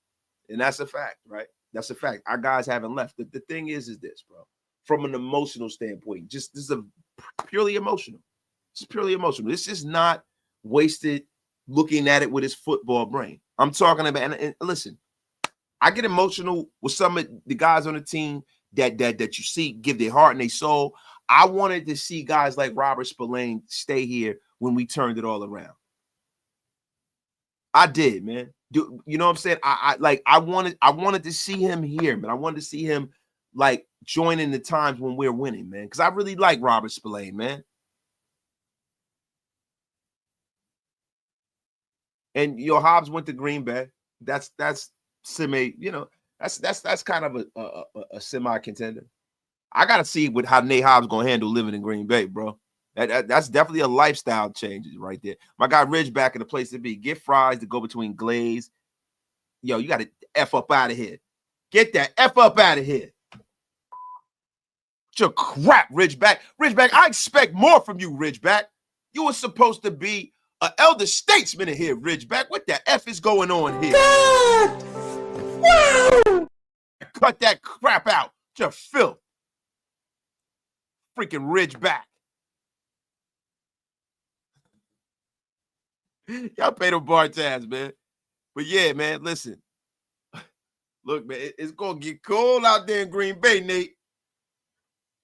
And that's a fact, right? That's a fact. Our guys haven't left. The thing is this, bro. From an emotional standpoint, this is purely emotional. It's purely emotional. This is not wasted looking at it with his football brain. I'm talking about, and listen, I get emotional with some of the guys on the team that you see give their heart and their soul. I wanted to see guys like Robert Spillane stay here when we turned it all around. I did, man. You know what I'm saying? I wanted to see him here, man. I wanted to see him like joining the times when we're winning, man. Because I really like Robert Spillane, man. And Hobbs went to Green Bay. That's semi, that's kind of a semi contender. I gotta see how Nate Hobbs gonna handle living in Green Bay, bro. That's definitely a lifestyle change right there. My guy Ridge back in the place to be. Get Fries to go between Glaze. Yo, you got to F up out of here. Get that F up out of here. Your crap, Ridgeback. Ridgeback, I expect more from you, Ridgeback. You were supposed to be an elder statesman in here, Ridgeback. What the F is going on here? God! Wow! Cut that crap out. Your filth. Freaking Ridgeback. Y'all pay them bar tabs, man. But yeah, man, listen. Look, man, it's going to get cold out there in Green Bay, Nate.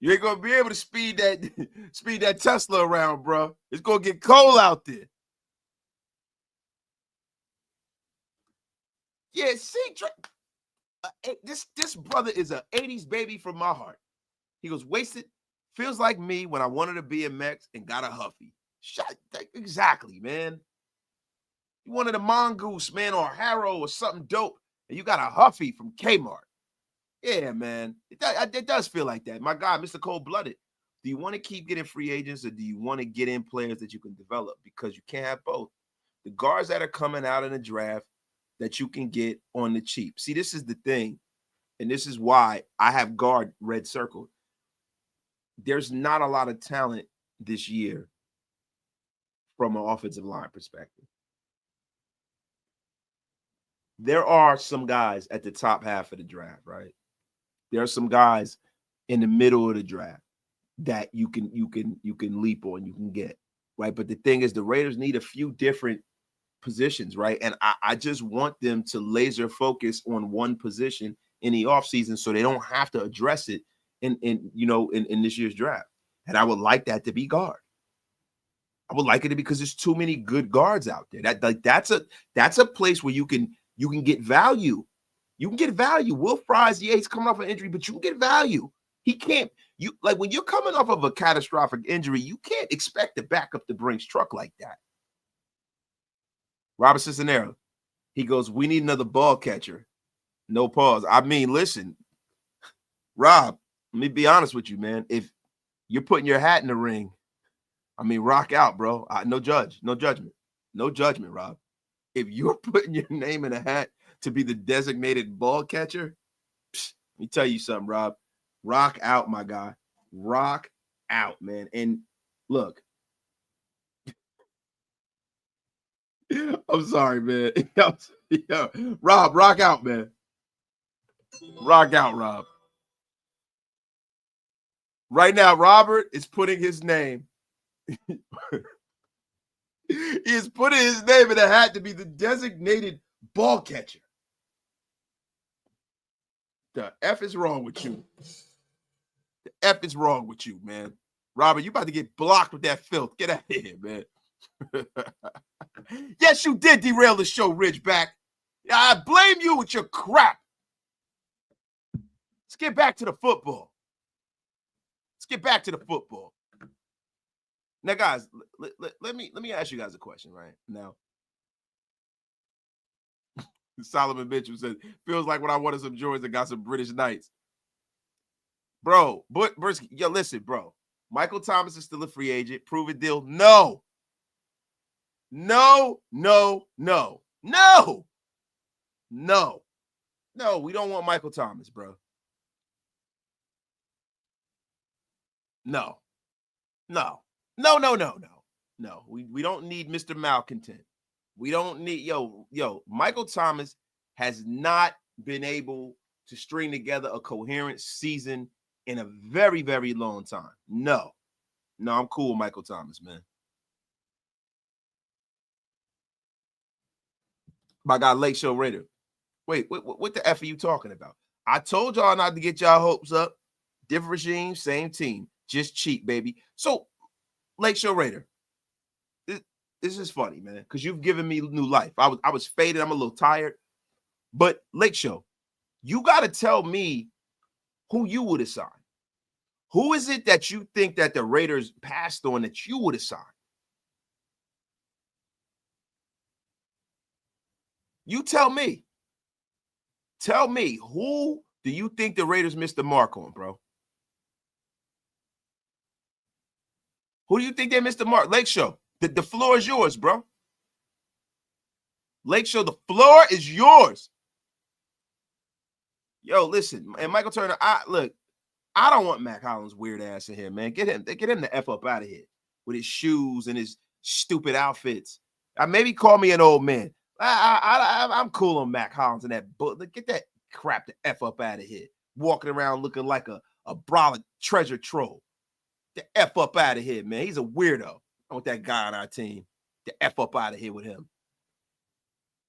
You ain't going to be able to speed that Tesla around, bro. It's going to get cold out there. Yeah, see, this brother is an 80s baby from my heart. He goes, wasted. Feels like me when I wanted to be a Mex and got a Huffy. Exactly, man. You wanted a Mongoose, man, or a Harrow or something dope, and you got a Huffy from Kmart. Yeah, man. It does feel like that. My God, Mr. Cold-Blooded. Do you want to keep getting free agents or do you want to get in players that you can develop? Because you can't have both. The guards that are coming out in the draft that you can get on the cheap. See, this is the thing, and this is why I have guard red circled. There's not a lot of talent this year from an offensive line perspective. There are some guys at the top half of the draft, right? There are some guys in the middle of the draft that you can leap on, you can get, right? But the thing is, the Raiders need a few different positions, right? And I just want them to laser focus on one position in the offseason so they don't have to address it in this year's draft. And I would like that to be guard. I would like it to be because there's too many good guards out there. That's a place where you can get value. You can get value. Will Fries, yeah, he's coming off an injury, but you can get value. He can't. When you're coming off of a catastrophic injury, you can't expect to back up the Brinks truck like that. Robert Cisnero, he goes, we need another ball catcher. No pause. I mean, listen, Rob, let me be honest with you, man. If you're putting your hat in the ring, I mean, rock out, bro. No judgment, Rob. If you're putting your name in a hat to be the designated ball catcher, let me tell you something, Rob. Rock out, my guy. Rock out, man. And look, I'm sorry, man. Rob, rock out, man. Rock out, Rob. Right now, Robert is putting his name. He is putting his name in a hat to be the designated ball catcher. The F is wrong with you. The F is wrong with you, man. Robert, you about to get blocked with that filth. Get out of here, man. Yes, you did derail the show, Ridgeback. I blame you with your crap. Let's get back to the football. Now, guys, let me ask you guys a question right now. Solomon Mitchell says, feels like when I wanted some joints and got some British Knights. Bro, Bursky, yo, listen, bro. Michael Thomas is still a free agent. Prove it deal. No. No, we don't want Michael Thomas, bro. No. We don't need Mr. Malcontent. We don't need, Michael Thomas has not been able to string together a coherent season in a very, very long time. No, I'm cool with Michael Thomas, man. My guy, Lake Show Raider. Wait, what the F are you talking about? I told y'all not to get y'all hopes up. Different regime, same team. Just cheap, baby. So, Lake Show Raider, this is funny, man, because you've given me new life. I was faded. I'm a little tired. But, Lake Show, you got to tell me who you would have signed. Who is it that you think that the Raiders passed on that you would have signed? You tell me. Tell me, who do you think the Raiders missed the mark on, bro? Who do you think they missed the mark? Lake Show, the floor is yours, bro. Lake Show, the floor is yours. Yo, listen, and Michael Turner, I don't want Mac Hollins' weird ass in here, man. Get him the F up out of here with his shoes and his stupid outfits. Maybe call me an old man. I'm cool on Mac Hollins and that book. Get that crap the F up out of here. Walking around looking like a brolic treasure troll. The F up out of here, man. He's a weirdo. I want that guy on our team. The F up out of here with him.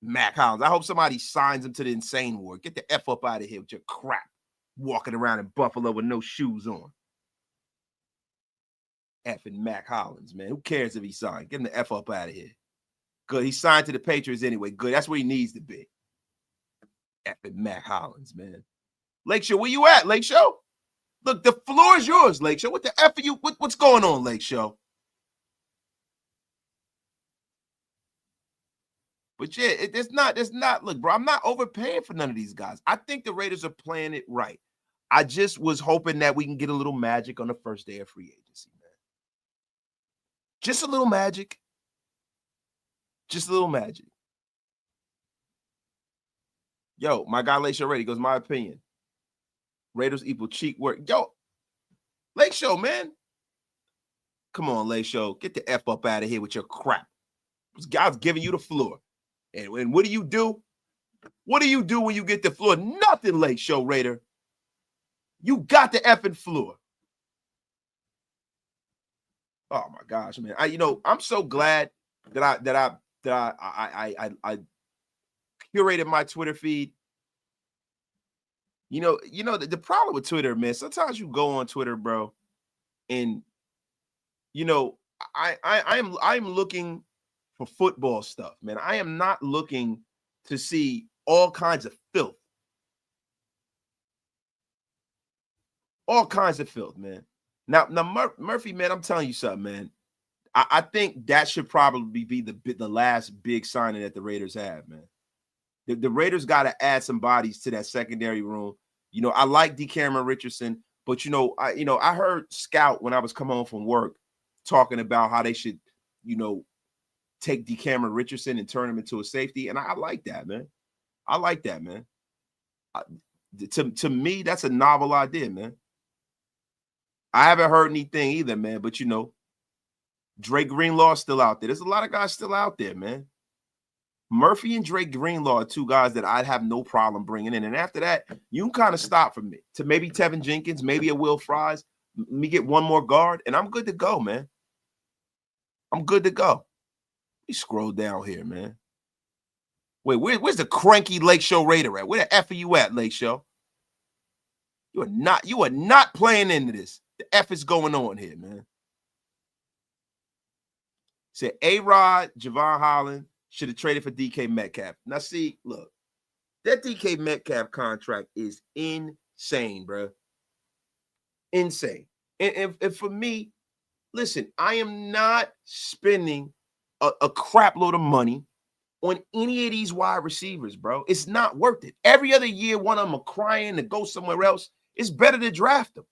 Mac Hollins. I hope somebody signs him to the insane ward. Get the F up out of here with your crap. Walking around in Buffalo with no shoes on. Effing Mac Hollins, man. Who cares if he signed? Get him the F up out of here. Good. He signed to the Patriots anyway. Good. That's where he needs to be. Effing Mac Hollins, man. Lake Show, where you at, Lake Show? Look, the floor is yours, Lake Show. What the F are you? What's going on, Lake Show? But yeah, there's not. Look, bro, I'm not overpaying for none of these guys. I think the Raiders are playing it right. I just was hoping that we can get a little magic on the first day of free agency, man. Just a little magic. Just a little magic. Yo, my guy Lake Show Ready goes, my opinion. Raiders equal cheap work. Yo, Lake Show, man. Come on, Lake Show. Get the F up out of here with your crap. This guy's giving you the floor. And what do you do? What do you do when you get the floor? Nothing, Lake Show Raider. You got the effing floor. Oh my gosh, man. I'm so glad that I curated my Twitter feed. The problem with Twitter, man, sometimes you go on Twitter, bro, and I'm looking for football stuff, man. I am not looking to see all kinds of filth. All kinds of filth, man. Now Murphy, man, I'm telling you something, man. I think that should probably be the last big signing that the Raiders have, man. The Raiders got to add some bodies to that secondary room. I like Cameron Richardson, but I heard Scout when I was coming home from work talking about how they should, take Cameron Richardson and turn him into a safety, and I like that, man. I like that, man. To me, that's a novel idea, man. I haven't heard anything either, man. But Drake Greenlaw is still out there. There's a lot of guys still out there, man. Murphy and Drake Greenlaw are two guys that I'd have no problem bringing in. And after that, you can kind of stop for me to maybe Tevin Jenkins, maybe a Will Fries. Let me get one more guard, and I'm good to go, man. I'm good to go. Let me scroll down here, man. Wait, where's the cranky Lake Show Raider at? Where the F are you at, Lake Show? You are not playing into this. The F is going on here, man. Said A-Rod, Javon Holland should have traded for DK Metcalf. Now, see, look, that DK Metcalf contract is insane, bro. Insane. And for me, listen, I am not spending a crap load of money on any of these wide receivers, bro. It's not worth it. Every other year, one of them are crying to go somewhere else. It's better to draft them.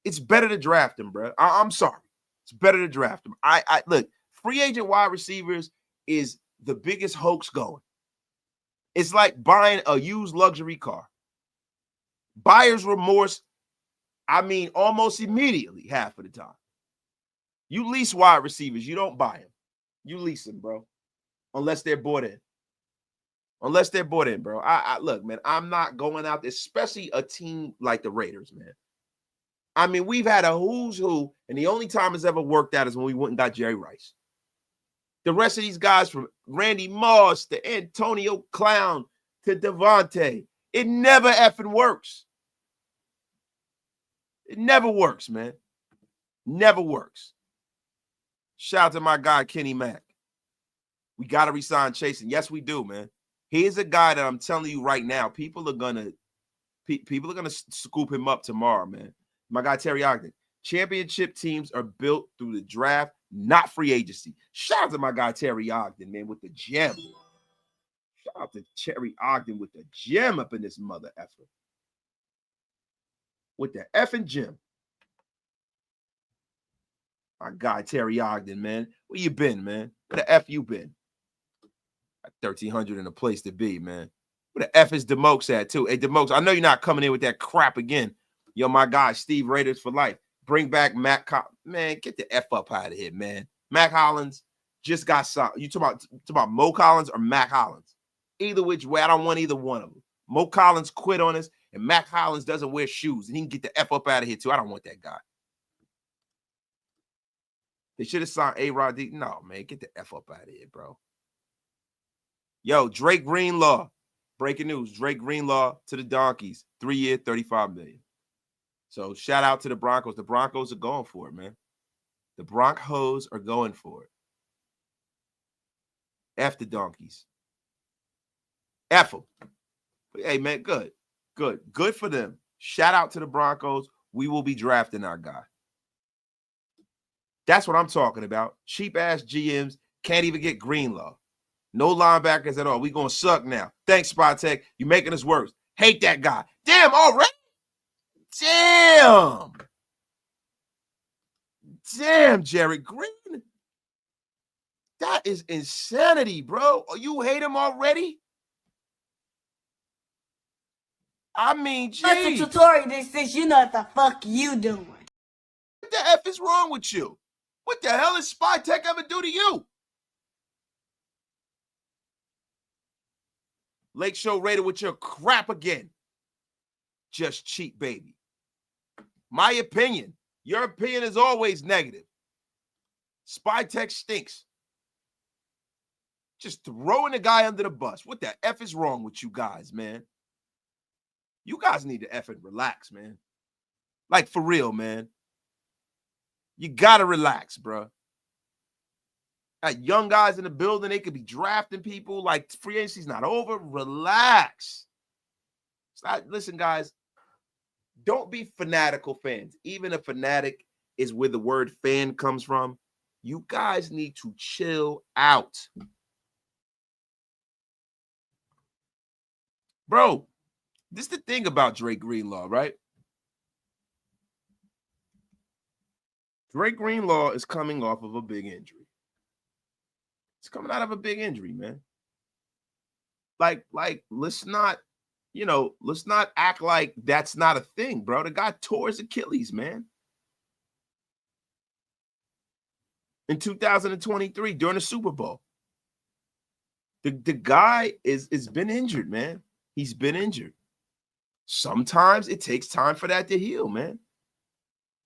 It's better to draft them, bro. I'm sorry. It's better to draft them. I look, free agent wide receivers is the biggest hoax going. It's like buying a used luxury car. Buyer's remorse, almost immediately half of the time. You lease wide receivers. You don't buy them. You lease them, bro. Unless they're bought in. Unless they're bought in, bro. Look, man, I'm not going out there, especially a team like the Raiders, man. We've had a who's who, and the only time it's ever worked out is when we went and got Jerry Rice. The rest of these guys, from Randy Moss to Antonio Clown to Devontae, it never effing works. It never works, man. Never works. Shout out to my guy, Kenny Mack. We got to resign Chase. And yes, we do, man. Here's a guy that I'm telling you right now, people are gonna scoop him up tomorrow, man. My guy, Terry Ogden. Championship teams are built through the draft, not free agency. Shout out to my guy, Terry Ogden, man, with the gem. Shout out to Terry Ogden with the gem up in this mother effer. With the effing gem. My guy, Terry Ogden, man. Where you been, man? Where the F you been? 1,300 in a place to be, man. Where the F is DeMokes at, too? Hey, DeMokes, I know you're not coming in with that crap again. Yo, my guy, Steve Raiders for life. Bring back Matt man, get the F up out of here, man. Mac Hollins just got signed. You talking about Mo Collins or Mac Hollins? Either which way, I don't want either one of them. Mo Collins quit on us, and Mac Hollins doesn't wear shoes, and he can get the F up out of here, too. I don't want that guy. They should have signed A-Rod. No, man, get the F up out of here, bro. Yo, Drake Greenlaw. Breaking news. Drake Greenlaw to the Donkeys. 3-year, $35 million. So shout out to the Broncos. The Broncos are going for it, man. The Broncos are going for it. F the Donkeys. F them. Hey, man, good. Good. Good for them. Shout out to the Broncos. We will be drafting our guy. That's what I'm talking about. Cheap-ass GMs can't even get Greenlaw. No linebackers at all. We going to suck now. Thanks, Spytek. You making us worse. Hate that guy. Damn, already? Damn. Damn, Jerry Green. That is insanity, bro. You hate him already? I mean, gee. That's the tutorial that says you know what the fuck you doing. What the F is wrong with you? What the hell is Spytek ever do to you? Lake Show Raider with your crap again. Just cheap, baby. My opinion. Your opinion is always negative. Spytek stinks. Just throwing the guy under the bus. What the F is wrong with you guys, man? You guys need to effing relax, man. Like, for real, man. You got to relax, bro. Got young guys in the building. They could be drafting people. Like, free agency's not over. Relax. Listen, guys, don't be fanatical fans. Even a fanatic is where the word fan comes from. You guys need to chill out. Bro, this is the thing about Drake Greenlaw, right? Drake Greenlaw is coming off of a big injury. It's coming out of a big injury, man. Like, let's not act like that's not a thing, bro. The guy tore his Achilles, man. In 2023 during the Super Bowl. The guy is been injured, man. He's been injured. Sometimes it takes time for that to heal, man.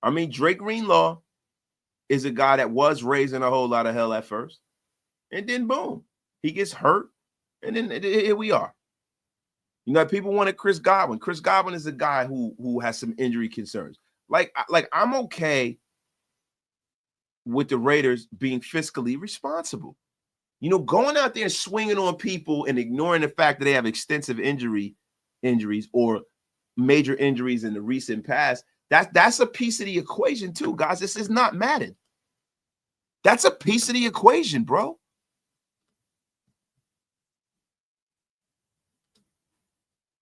I mean, Drake Greenlaw is a guy that was raising a whole lot of hell at first. And then, boom, he gets hurt. And then here we are. You know, people wanted Chris Godwin. Chris Godwin is a guy who has some injury concerns. Like I'm okay with the Raiders being fiscally responsible. You know, going out there and swinging on people and ignoring the fact that they have extensive injuries or major injuries in the recent past, that's a piece of the equation too, guys. This is not Madden. That's a piece of the equation, bro.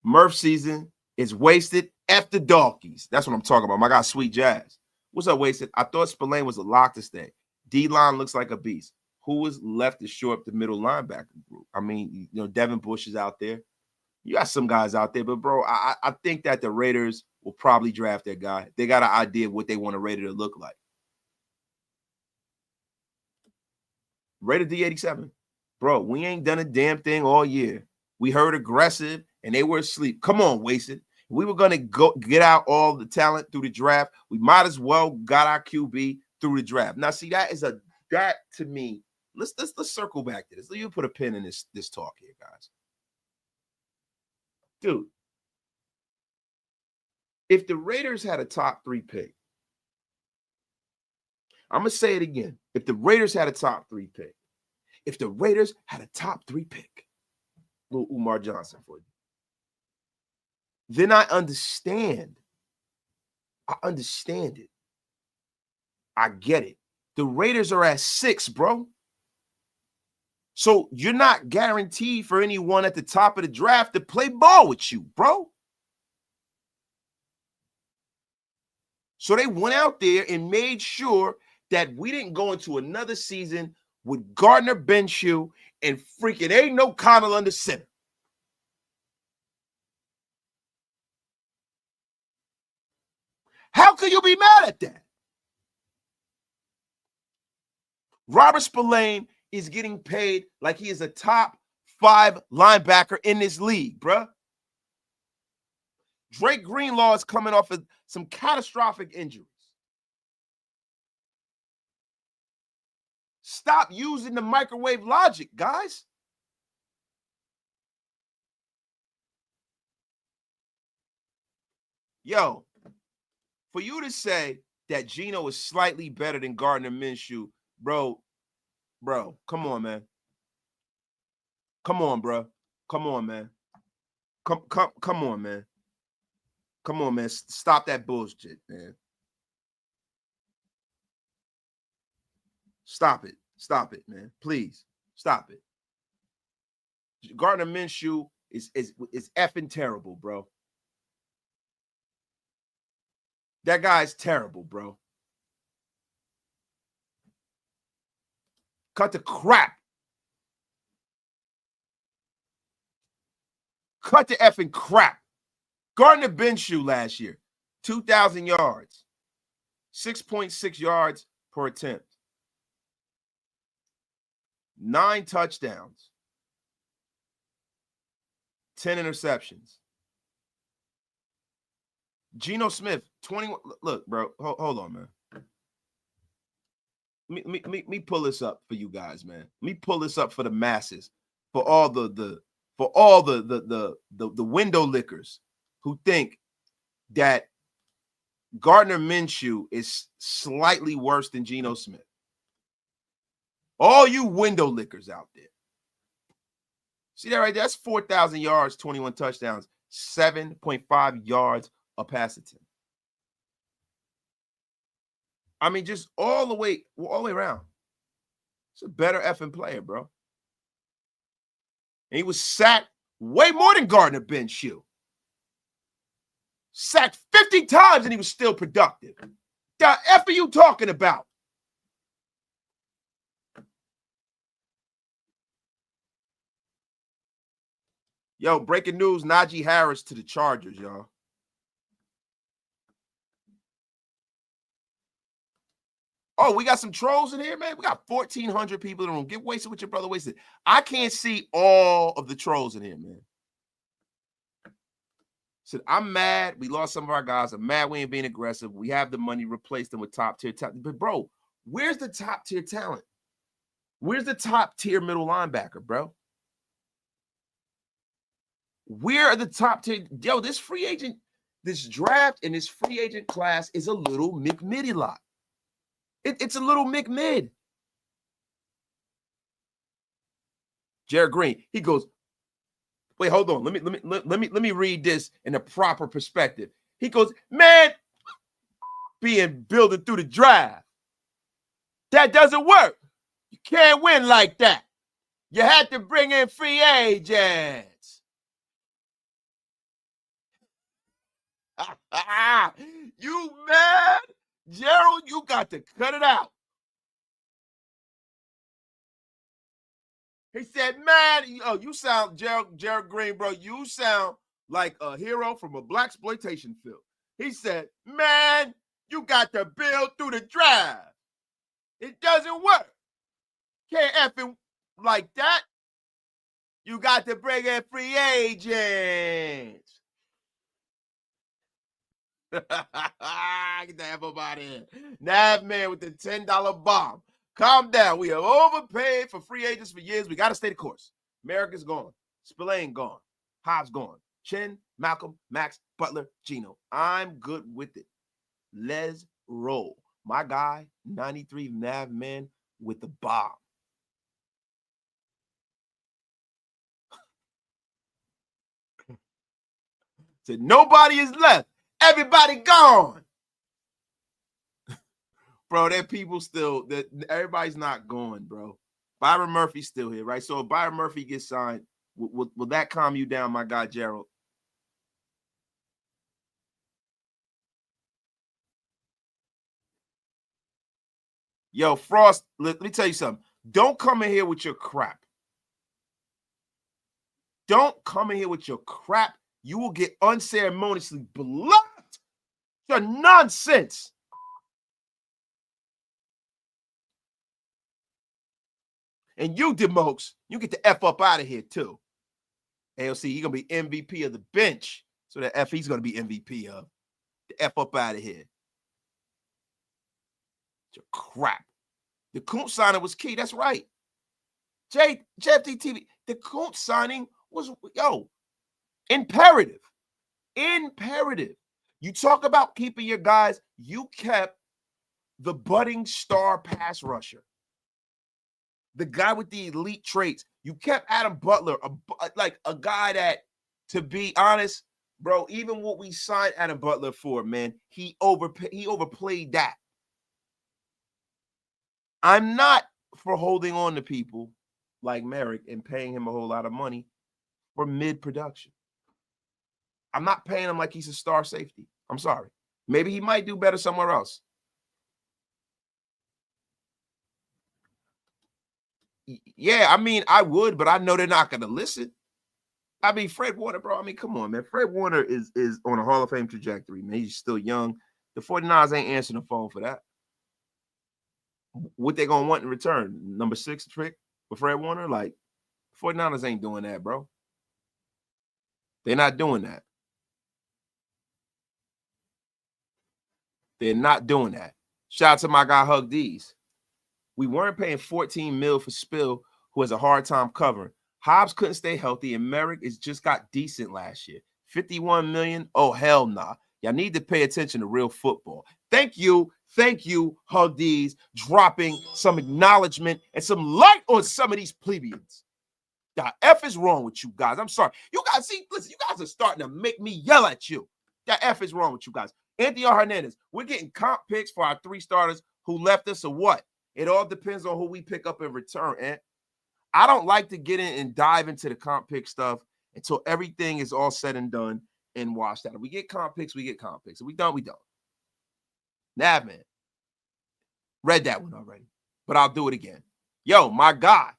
Murph season is wasted. F the Donkeys. That's what I'm talking about. My guy, Sweet Jazz. What's up, wasted? I thought Spillane was a lock to stay. D-line looks like a beast. Who is left to shore up the middle linebacker group? I mean, you know, Devin Bush is out there. You got some guys out there, but, bro, I think that the Raiders will probably draft that guy. They got an idea of what they want a Raider to look like. Raider D87. Bro, we ain't done a damn thing all year. We heard aggressive, and they were asleep. Come on, wasted. We were going to go get out all the talent through the draft. We might as well got our QB through the draft. Now, see, that to me, let's circle back to this. Let me put a pin in this talk here, guys. Dude, if the Raiders had a top 3 pick, I'm going to say it again. If the Raiders had a top 3 pick, little Umar Johnson for you, then I understand. I understand it. I get it. The Raiders are at 6, bro. So you're not guaranteed for anyone at the top of the draft to play ball with you, bro. So they went out there and made sure that we didn't go into another season with Gardner Minshew and freaking ain't no Connell under center. How can you be mad at that? Robert Spillane is getting paid like he is a top 5 linebacker in this league, bruh. Drake Greenlaw is coming off of some catastrophic injuries. Stop using the microwave logic, guys. Yo, for you to say that Geno is slightly better than Gardner Minshew, bro, come on, man. Come on, bro. Come on, man. Come on, man. Come on, man. Stop that bullshit, man. Stop it. Stop it, man. Please. Stop it. Gardner Minshew is effing terrible, bro. That guy's terrible, bro. Cut the crap. Cut the effing crap. Gardner Minshew last year, 2,000 yards, 6.6 yards per attempt, 9 touchdowns, 10 interceptions. Geno Smith, 21. Look, bro, hold on, man. Let me pull this up for you guys, man. Let me pull this up for the masses, for all the window lickers who think that Gardner Minshew is slightly worse than Geno Smith. All you window lickers out there. See that right there? That's 4,000 yards, 21 touchdowns, 7.5 yards a pass attempt. I mean, just all the way around. It's a better effing player, bro. And he was sacked way more than Gardner Minshew. Sacked 50 times and he was still productive. The F are you talking about? Yo, breaking news, Najee Harris to the Chargers, y'all. Oh, we got some trolls in here, man. We got 1,400 people in the room. Get wasted with your brother wasted. I can't see all of the trolls in here, man. Said, I'm mad. We lost some of our guys. I'm mad we ain't being aggressive. We have the money, replace them with top-tier talent. But, bro, where's the top-tier talent? Where's the top-tier middle linebacker, bro? Where are the top-tier? Yo, this free agent, this draft and this free agent class is a little McMiddy lot. It's a little McMid. Jared Green, he goes, wait, hold on. Let me read this in a proper perspective. He goes, man, building through the draft. That doesn't work. You can't win like that. You had to bring in free agents. You mad? Gerald, you got to cut it out. He said, man, you sound, Jared Green, bro, you sound like a hero from a blaxploitation film. He said, man, you got to build through the draft. It doesn't work. Can't effing like that. You got to bring in free agents. Get the F up out of here. Nav man with the $10 bomb. Calm down. We have overpaid for free agents for years. We got to stay the course. America's gone. Spillane gone. Hobbs gone. Chinn, Malcolm, Maxx, Butler, Geno. I'm good with it. Let's roll. My guy, 93 Nav man with the bomb. Said nobody is left. Everybody gone. Bro, there people still, everybody's not going, bro. Byron Murphy's still here, right? So if Byron Murphy gets signed, will that calm you down, my guy, Gerald? Yo, Frost, let me tell you something. Don't come in here with your crap. Don't come in here with your crap. You will get unceremoniously blocked. You're nonsense. And you, Demokes, you get the F up out of here, too. AOC, you're going to be MVP of the bench. So that F he's going to be MVP of. The F up out of here. Your crap. The Koonce signing was key. That's right. JFT-TV, the Koonce signing was, imperative. Imperative. You talk about keeping your guys. You kept the budding star pass rusher. The guy with the elite traits. You kept Adam Butler, a guy that, to be honest, bro, even what we signed Adam Butler for, man, he overplayed that. I'm not for holding on to people like Moehrig and paying him a whole lot of money for mid-production. I'm not paying him like he's a star safety. I'm sorry. Maybe he might do better somewhere else. Yeah, I mean, I would, but I know they're not going to listen. I mean, Fred Warner, bro. I mean, come on, man. Fred Warner is on a Hall of Fame trajectory, man. He's still young. The 49ers ain't answering the phone for that. What they going to want in return? Number 6 trick for Fred Warner? Like, 49ers ain't doing that, bro. They're not doing that. They're not doing that. Shout out to my guy, Hug D's. We weren't paying $14 million for Spill, who has a hard time covering. Hobbs couldn't stay healthy, and Moehrig is just got decent last year. $51 million? Oh, hell nah. Y'all need to pay attention to real football. Thank you, Hug D's, dropping some acknowledgement and some light on some of these plebeians. The F is wrong with you guys. I'm sorry. You guys, see, listen, you guys are starting to make me yell at you. The F is wrong with you guys. Anthony Hernandez, we're getting comp picks for our 3 starters who left us or what? It all depends on who we pick up in return, and I don't like to get in and dive into the comp pick stuff until everything is all said and done and washed out. If we get comp picks, we get comp picks. If we don't, we don't. Navman. Read that one already, but I'll do it again. Yo, my guy,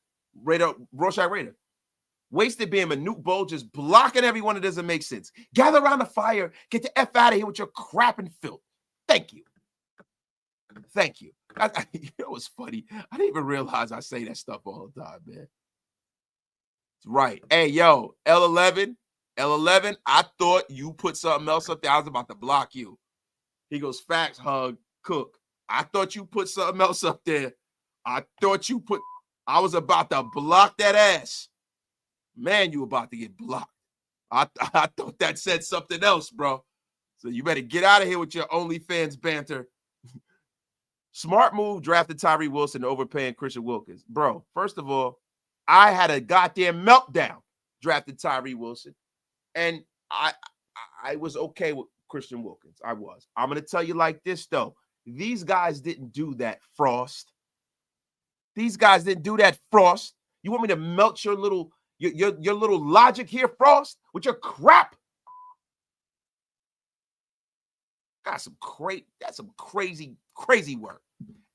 Rorschach Raider. Wasted being Manute Bol just blocking everyone that doesn't make sense. Gather around the fire. Get the F out of here with your crap and filth. Thank you. Thank you. You know what's funny? I didn't even realize I say that stuff all the time, man. It's right. Hey, yo, L11, I thought you put something else up there. I was about to block you. He goes, facts, Hug, Cook. I thought you put something else up there. I was about to block that ass. Man, you about to get blocked. I thought that said something else, bro. So you better get out of here with your OnlyFans banter. Smart move, drafted Tyree Wilson, overpaying Christian Wilkins. Bro, first of all, I had a goddamn meltdown drafted Tyree Wilson, and I was okay with Christian Wilkins. I was. I'm going to tell you like this, though. These guys didn't do that, Frost. These guys didn't do that, Frost. You want me to melt your little logic here, Frost, with your crap? That's some crazy work.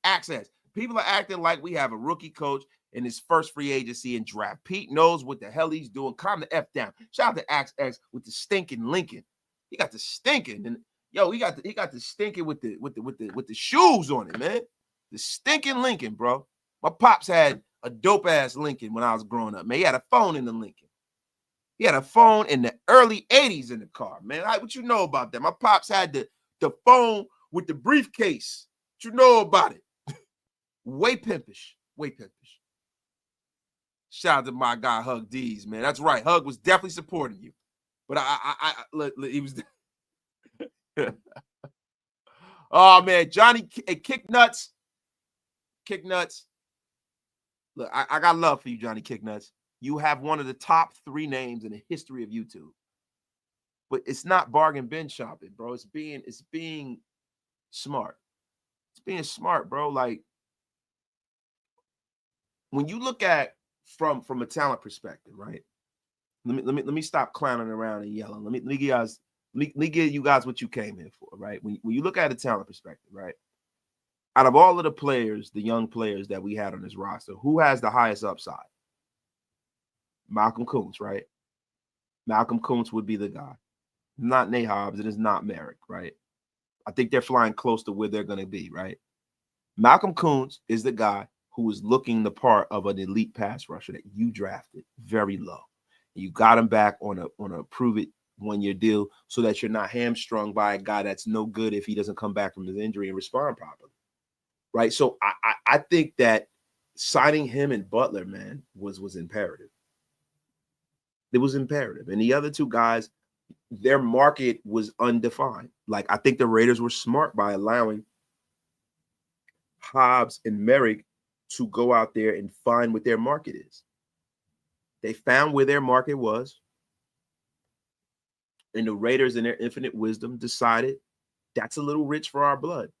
Access. People are acting like we have a rookie coach in his first free agency and draft. Pete knows what the hell he's doing. Calm the F down. Shout out to Axe X with the stinking Lincoln. He got the stinking, and yo, he got the stinking with the shoes on it, man. The stinking Lincoln, bro. My pops had a dope ass Lincoln when I was growing up, man. He had a phone in the Lincoln. He had a phone in the early 80s in the car, man. What you know about that? My pops had the phone with the briefcase. What you know about it? Way pimpish. Shout out to my guy Hug D's, man. That's right. Hug was definitely supporting you, but look, he was. Oh man, Johnny, Kick Nuts. Look, I got love for you, Johnny Kicknuts. You have one of the top 3 names in the history of YouTube. But it's not bargain bin shopping, bro. It's being smart. It's being smart, bro. Like when you look at from a talent perspective, right? Let me stop clowning around and yelling. Let me give you guys what you came here for, right? When you look at a talent perspective, right? Out of all of the players, the young players that we had on this roster, who has the highest upside? Malcolm Koonce, right? Malcolm Koonce would be the guy. Not Nate Hobbs, and it's not Moehrig, right? I think they're flying close to where they're going to be, right? Malcolm Koonce is the guy who is looking the part of an elite pass rusher that you drafted very low. You got him back on a prove it 1-year deal so that you're not hamstrung by a guy that's no good if he doesn't come back from his injury and respond properly, right? So I think that signing him and Butler, man, was imperative. It was imperative. And the other 2 guys, their market was undefined. Like, I think the Raiders were smart by allowing Hobbs and Moehrig to go out there and find what their market is. They found where their market was. And the Raiders, in their infinite wisdom, decided that's a little rich for our blood.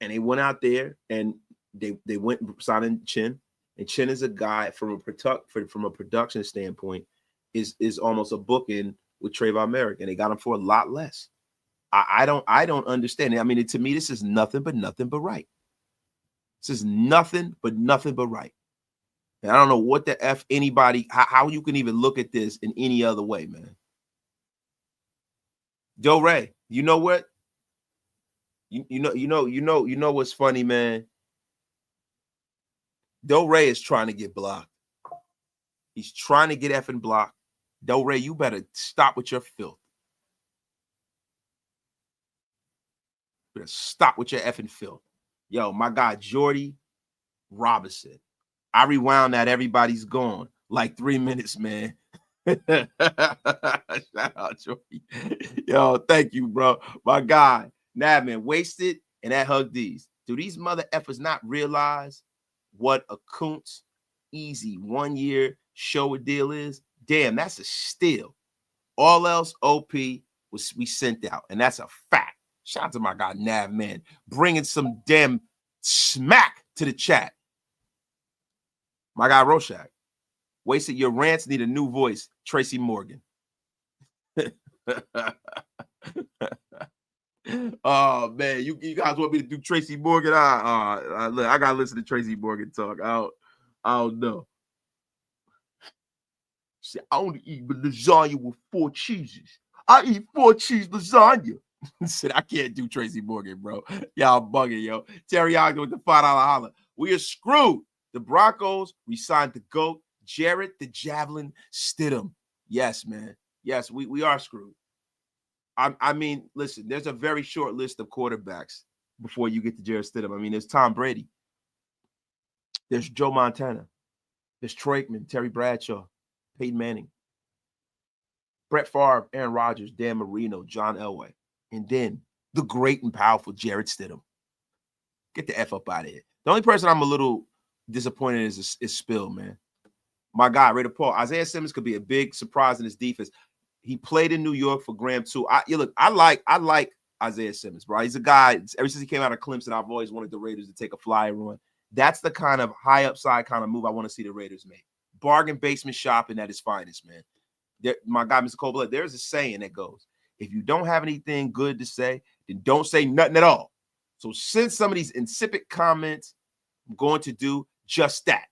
And they went out there and they went signing Chinn. And Chinn is a guy from a production standpoint is almost a bookend with Tre'Von Moehrig, and they got him for a lot less. I don't understand it. I mean, to me, this is nothing but right. This is nothing but right. And I don't know what the F anybody, how you can even look at this in any other way, man. Joe Ray, you know what? You know what's funny, man? Joe Ray is trying to get blocked. He's trying to get effing blocked. Joe Ray, you better stop with your filth. You better stop with your effing filth. Yo, my guy, Jordy Robinson. I rewound that. Everybody's gone. Like 3 minutes, man. Shout out, Jordy. Yo, thank you, bro. My guy. Nah, man, Wasted and that Hug D's. Do these mother effers not realize what a Koonce easy 1 year show a deal is? Damn, that's a steal. All else OP was we sent out, and that's a fact. Shout out to my guy Nav, man, bringing some damn smack to the chat. My guy Rorschach, Wasted, your rants need a new voice. Tracy Morgan. Oh man, you guys want me to do Tracy Morgan? Look, I gotta listen to Tracy Morgan talk. I don't know. She said, I only eat lasagna with 4 cheeses. I eat 4 cheese lasagna. Said, I can't do Tracy Morgan, bro. Y'all bugging, yo. Teriyaki with the $5 holler. We are screwed. The Broncos re-signed the GOAT, Jarrett the Javelin Stidham. Yes, man. Yes, we are screwed. I mean, listen, there's a very short list of quarterbacks before you get to Jarrett Stidham. I mean, there's Tom Brady. There's Joe Montana. There's Troy Aikman, Terry Bradshaw, Peyton Manning, Brett Favre, Aaron Rodgers, Dan Marino, John Elway. And then the great and powerful Jarrett Stidham. Get the F up out of here. The only person I'm a little disappointed is Spill, man. My guy, Rapoport. Isaiah Simmons could be a big surprise in his defense. He played in New York for Graham too. I like Isaiah Simmons, bro. He's a guy, ever since he came out of Clemson, I've always wanted the Raiders to take a flyer run. That's the kind of high upside kind of move I want to see the Raiders make. Bargain basement shopping at its finest, man. My guy, Mr. Cole, there's a saying that goes, if you don't have anything good to say, then don't say nothing at all. So since some of these insipid comments, I'm going to do just that.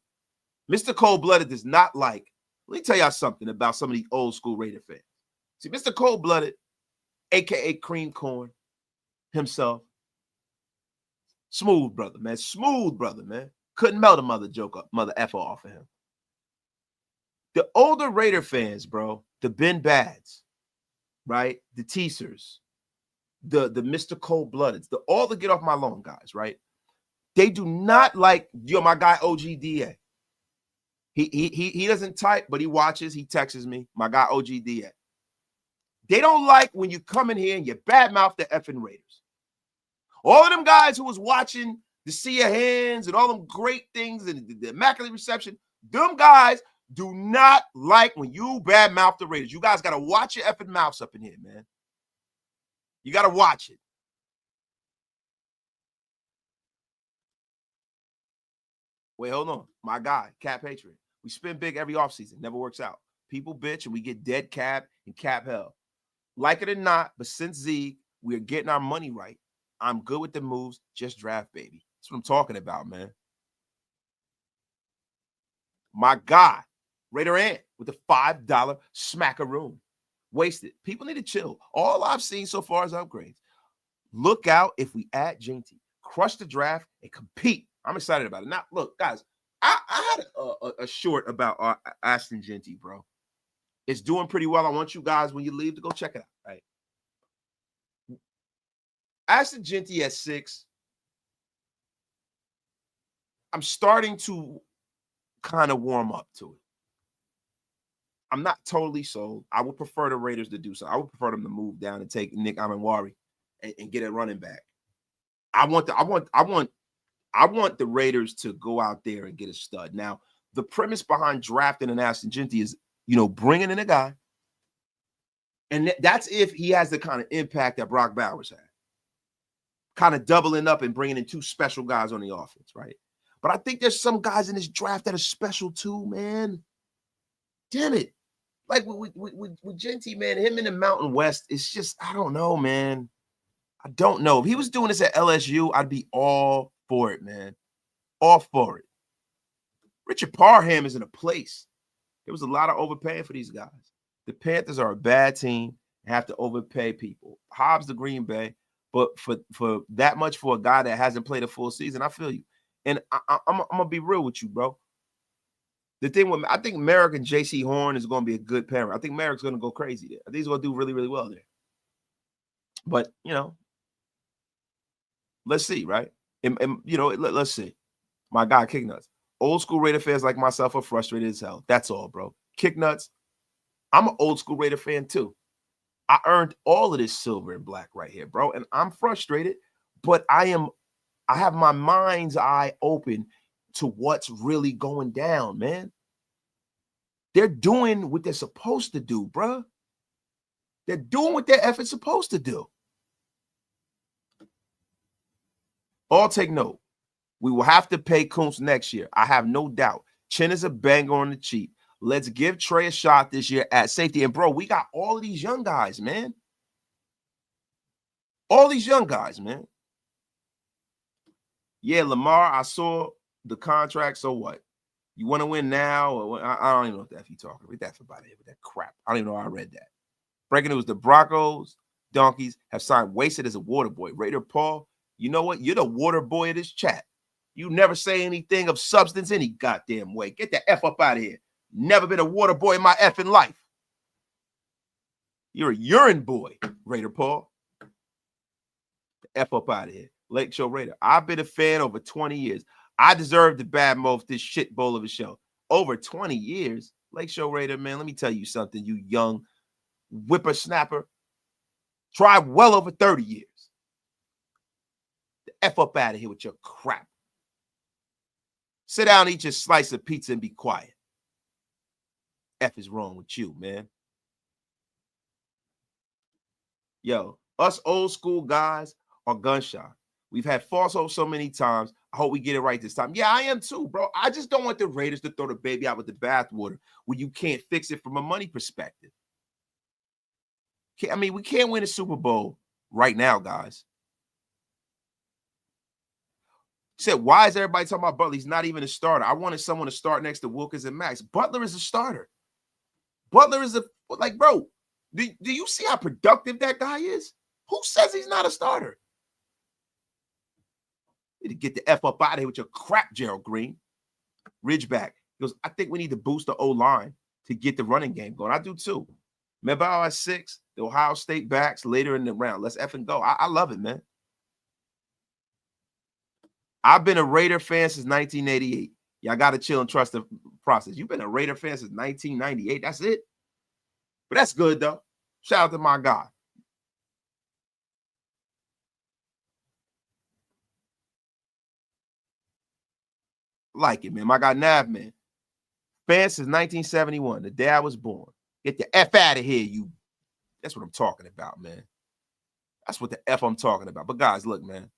Mr. Cold-Blooded does not like, let me tell y'all something about some of the old school Raider fans. See, Mr. Cold-Blooded, a.k.a. Cream Corn himself, smooth brother, man. Smooth brother, man. Couldn't melt a mother effer off of him. The older Raider fans, bro, the Ben Bads, right? The Teasers, the Mr. Cold-Blooded, all the get off my lawn guys, right? They do not like, my guy OGDA. He doesn't type, but he watches, he texts me. My guy OGDA. They don't like when you come in here and you badmouth the effing Raiders. All of them guys who was watching the sea of hands and all them great things and the immaculate reception, them guys do not like when you badmouth the Raiders. You guys got to watch your effing mouths up in here, man. You got to watch it. Wait, hold on. My guy, Cap Patriot. We spend big every offseason. Never works out. People bitch and we get dead cap and cap hell. Like it or not, but since Zeke, we are getting our money right. I'm good with the moves. Just draft, baby. That's what I'm talking about, man. My guy, Raider Ant with the $5 smackaroon. Wasted. People need to chill. All I've seen so far is upgrades. Look out if we add Jenkins. Crush the draft and compete. I'm excited about it. Now, look, guys, I had a short about Ashton Jeanty, bro. It's doing pretty well. I want you guys, when you leave, to go check it out, right? Ashton Jeanty at 6. I'm starting to kind of warm up to it. I'm not totally sold. I would prefer the Raiders to do so. I would prefer them to move down and take Nick Amenwari and get a running back. I want the Raiders to go out there and get a stud. Now, the premise behind drafting an Ashton Jeanty is, bringing in a guy, and that's if he has the kind of impact that Brock Bowers had. Kind of doubling up and bringing in 2 special guys on the offense, right? But I think there's some guys in this draft that are special too, man. Damn it. like with Genty, man, him in the Mountain West, it's just, I don't know, man. I don't know. If he was doing this at LSU, I'd be all for it, man. All for it. Richard Parham is in a place. There was a lot of overpaying for these guys. The Panthers are a bad team, have to overpay people. Hobbs to Green Bay, but for that much for a guy that hasn't played a full season, I feel you. And I'm gonna be real with you, bro. The thing with, I think Merrick and J.C. Horn is going to be a good pairing. I think Merrick's going to go crazy there. I think he's going to do really, really well there. But, you know, let's see, right? And you know, let's see. My guy, Kicknuts. Old school Raider fans like myself are frustrated as hell. That's all, bro. Kicknuts, I'm an old school Raider fan too. I earned all of this silver and black right here, bro. And I'm frustrated, but I have my mind's eye open to what's really going down, man. They're doing what they're supposed to do, bro. They're doing what their effort's supposed to do. All take note. We will have to pay Koonce next year. I have no doubt. Chinn is a banger on the cheap. Let's give Trey a shot this year at safety. And, bro, we got all of these young guys, man. All these young guys, man. Yeah, Lamar, I saw the contract, so what? You want to win now? Or I don't even know what the F you talking about. Read that for about here with that crap. I don't even know how I read that. Breaking news, the Broncos, Donkeys have signed Wasted as a water boy. Raider Paul, you know what? You're the water boy of this chat. You never say anything of substance any goddamn way. Get the F up out of here. Never been a water boy in my effing life. You're a urine boy, Raider Paul. The F up out of here. Lake Show Raider. I've been a fan over 20 years. I deserve the bad mouth this shit bowl of a show. Over 20 years. Lake Show Raider, man, let me tell you something, you young whippersnapper. Try well over 30 years. The F up out of here with your crap. Sit down, eat your slice of pizza, and be quiet. F is wrong with you, man. Yo, us old school guys are gun shy. We've had false hope so many times. I hope we get it right this time. Yeah, I am too, bro. I just don't want the Raiders to throw the baby out with the bathwater when you can't fix it from a money perspective. I mean, we can't win a Super Bowl right now, guys. Said, why is everybody talking about Butler? He's not even a starter. I wanted someone to start next to Wilkins and Maxx. Butler is a starter. Butler is like, bro, do you see how productive that guy is? Who says he's not a starter? You need to get the F up out of here with your crap, Gerald Green. Ridgeback. He goes, I think we need to boost the O-line to get the running game going. I do too. Remember how at 6, the Ohio State backs later in the round. Let's effing go. I love it, man. I've been a Raider fan since 1988. Y'all got to chill and trust the process. You've been a Raider fan since 1998. That's it. But that's good, though. Shout out to my guy. Like it, man. My guy Nav, man. Fan since 1971, the day I was born. Get the F out of here, you. That's what I'm talking about, man. That's what the F I'm talking about. But, guys, look, man.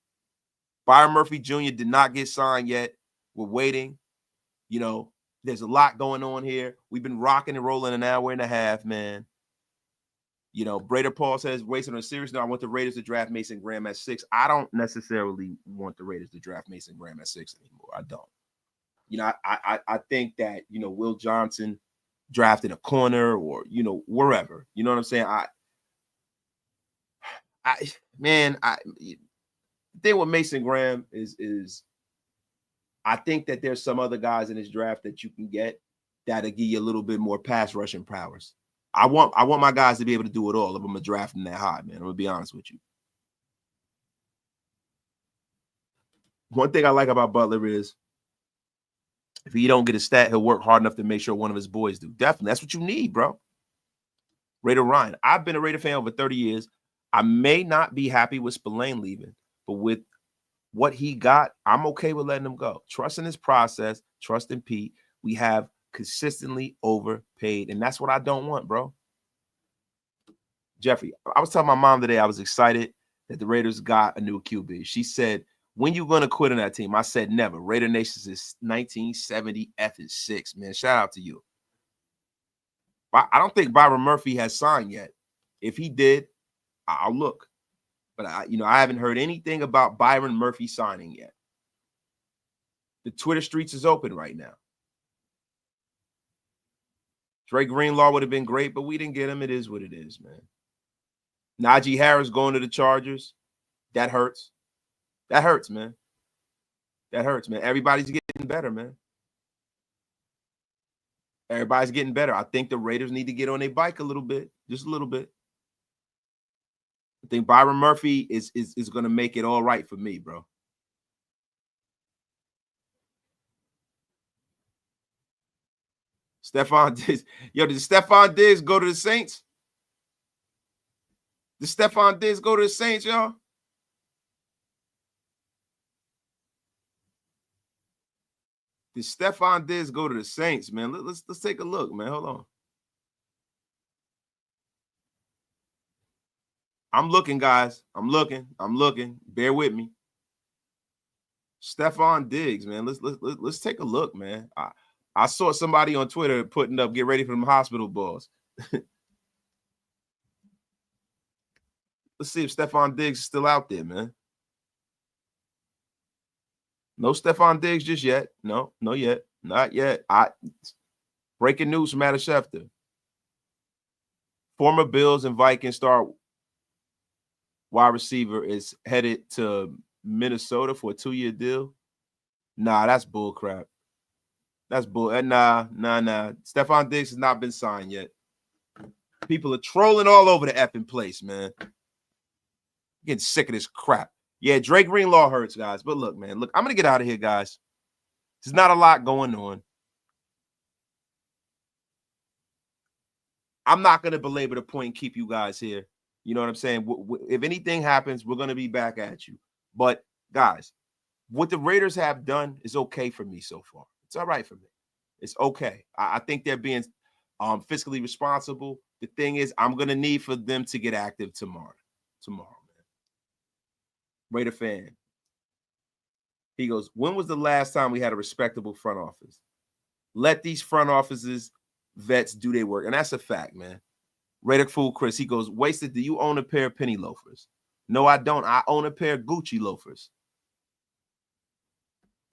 Byron Murphy Jr. did not get signed yet. We're waiting. You know, there's a lot going on here. We've been rocking and rolling an hour and a half, man. You know, Raider Paul says, racing on a serious note, I want the Raiders to draft Mason Graham at 6. I don't necessarily want the Raiders to draft Mason Graham at 6 anymore. I don't. You know, I think that, you know, Will Johnson drafted a corner or, you know, wherever. You know what I'm saying? The thing with Mason Graham is I think that there's some other guys in this draft that you can get that'll give you a little bit more pass rushing powers. I want my guys to be able to do it all if I'm gonna draft them that high, man. I'm gonna be honest with you. One thing I like about Butler is if he don't get a stat, he'll work hard enough to make sure one of his boys do. Definitely. That's what you need, bro. Raider Ryan. I've been a Raider fan over 30 years. I may not be happy with Spillane leaving, but with what he got, I'm okay with letting him go. Trust in his process, trust in Pete. We have consistently overpaid, and that's what I don't want, bro. Jeffrey, I was telling my mom today I was excited that the Raiders got a new QB. She said, when you going to quit on that team? I said, never. Raider Nation is 1970 F6, man. Shout out to you. I don't think Byron Murphy has signed yet. If he did, I'll look. But I haven't heard anything about Byron Murphy signing yet. The Twitter streets is open right now. Dre Greenlaw would have been great, but we didn't get him. It is what it is, man. Najee Harris going to the Chargers. That hurts. That hurts, man. That hurts, man. Everybody's getting better, man. Everybody's getting better. I think the Raiders need to get on their bike a little bit, just a little bit. I think Byron Murphy is going to make it all right for me, bro. Stephon Diggs. Yo, did Stephon Diggs go to the Saints? Did Stephon Diggs go to the Saints, y'all? Did Stephon Diggs go to the Saints, man? Let's take a look, man. Hold on. I'm looking, guys. I'm looking. Bear with me. Stephon Diggs, man. Let's take a look, man. I saw somebody on Twitter putting up, get ready for them hospital balls. Let's see if Stephon Diggs is still out there, man. No Stephon Diggs just yet. No, not yet. Breaking news from Adam Schefter. Former Bills and Vikings star wide receiver is headed to Minnesota for a 2-year deal. Nah, that's bull crap. That's bull. Nah. Stephon Diggs has not been signed yet. People are trolling all over the effing place, man. Getting sick of this crap. Yeah, Dre Greenlaw hurts, guys. But look, man, I'm going to get out of here, guys. There's not a lot going on. I'm not going to belabor the point and keep you guys here. You know what I'm saying? If anything happens, we're going to be back at you. But, guys, what the Raiders have done is okay for me so far. It's all right for me. It's okay. I think they're being fiscally responsible. The thing is, I'm going to need for them to get active tomorrow. Raider fan. He goes, when was the last time we had a respectable front office? Let these front offices vets do their work. And that's a fact, man. Raider Fool Chris, he goes, Wasted, do you own a pair of penny loafers? No, I don't. I own a pair of Gucci loafers.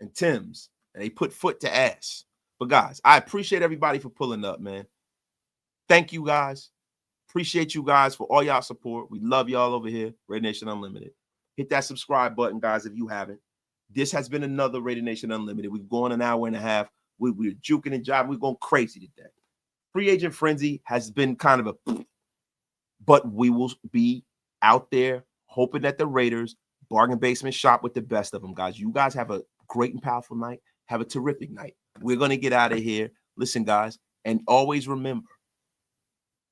And Tim's. And they put foot to ass. But guys, I appreciate everybody for pulling up, man. Thank you, guys. Appreciate you guys for all y'all support. We love y'all over here. Raider Nation Unlimited. Hit that subscribe button, guys, if you haven't. This has been another Raider Nation Unlimited. We've gone an hour and a half. We're juking and jiving. We're going crazy today. Free agent frenzy has been kind of a, but we will be out there hoping that the Raiders bargain basement shop with the best of them, guys. You guys have a great and powerful night. Have a terrific night. We're going to get out of here. Listen, guys, and always remember,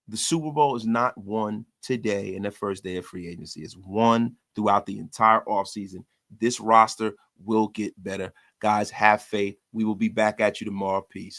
the Super Bowl is not won today in the first day of free agency. It's won throughout the entire offseason. This roster will get better. Guys, have faith. We will be back at you tomorrow. Peace.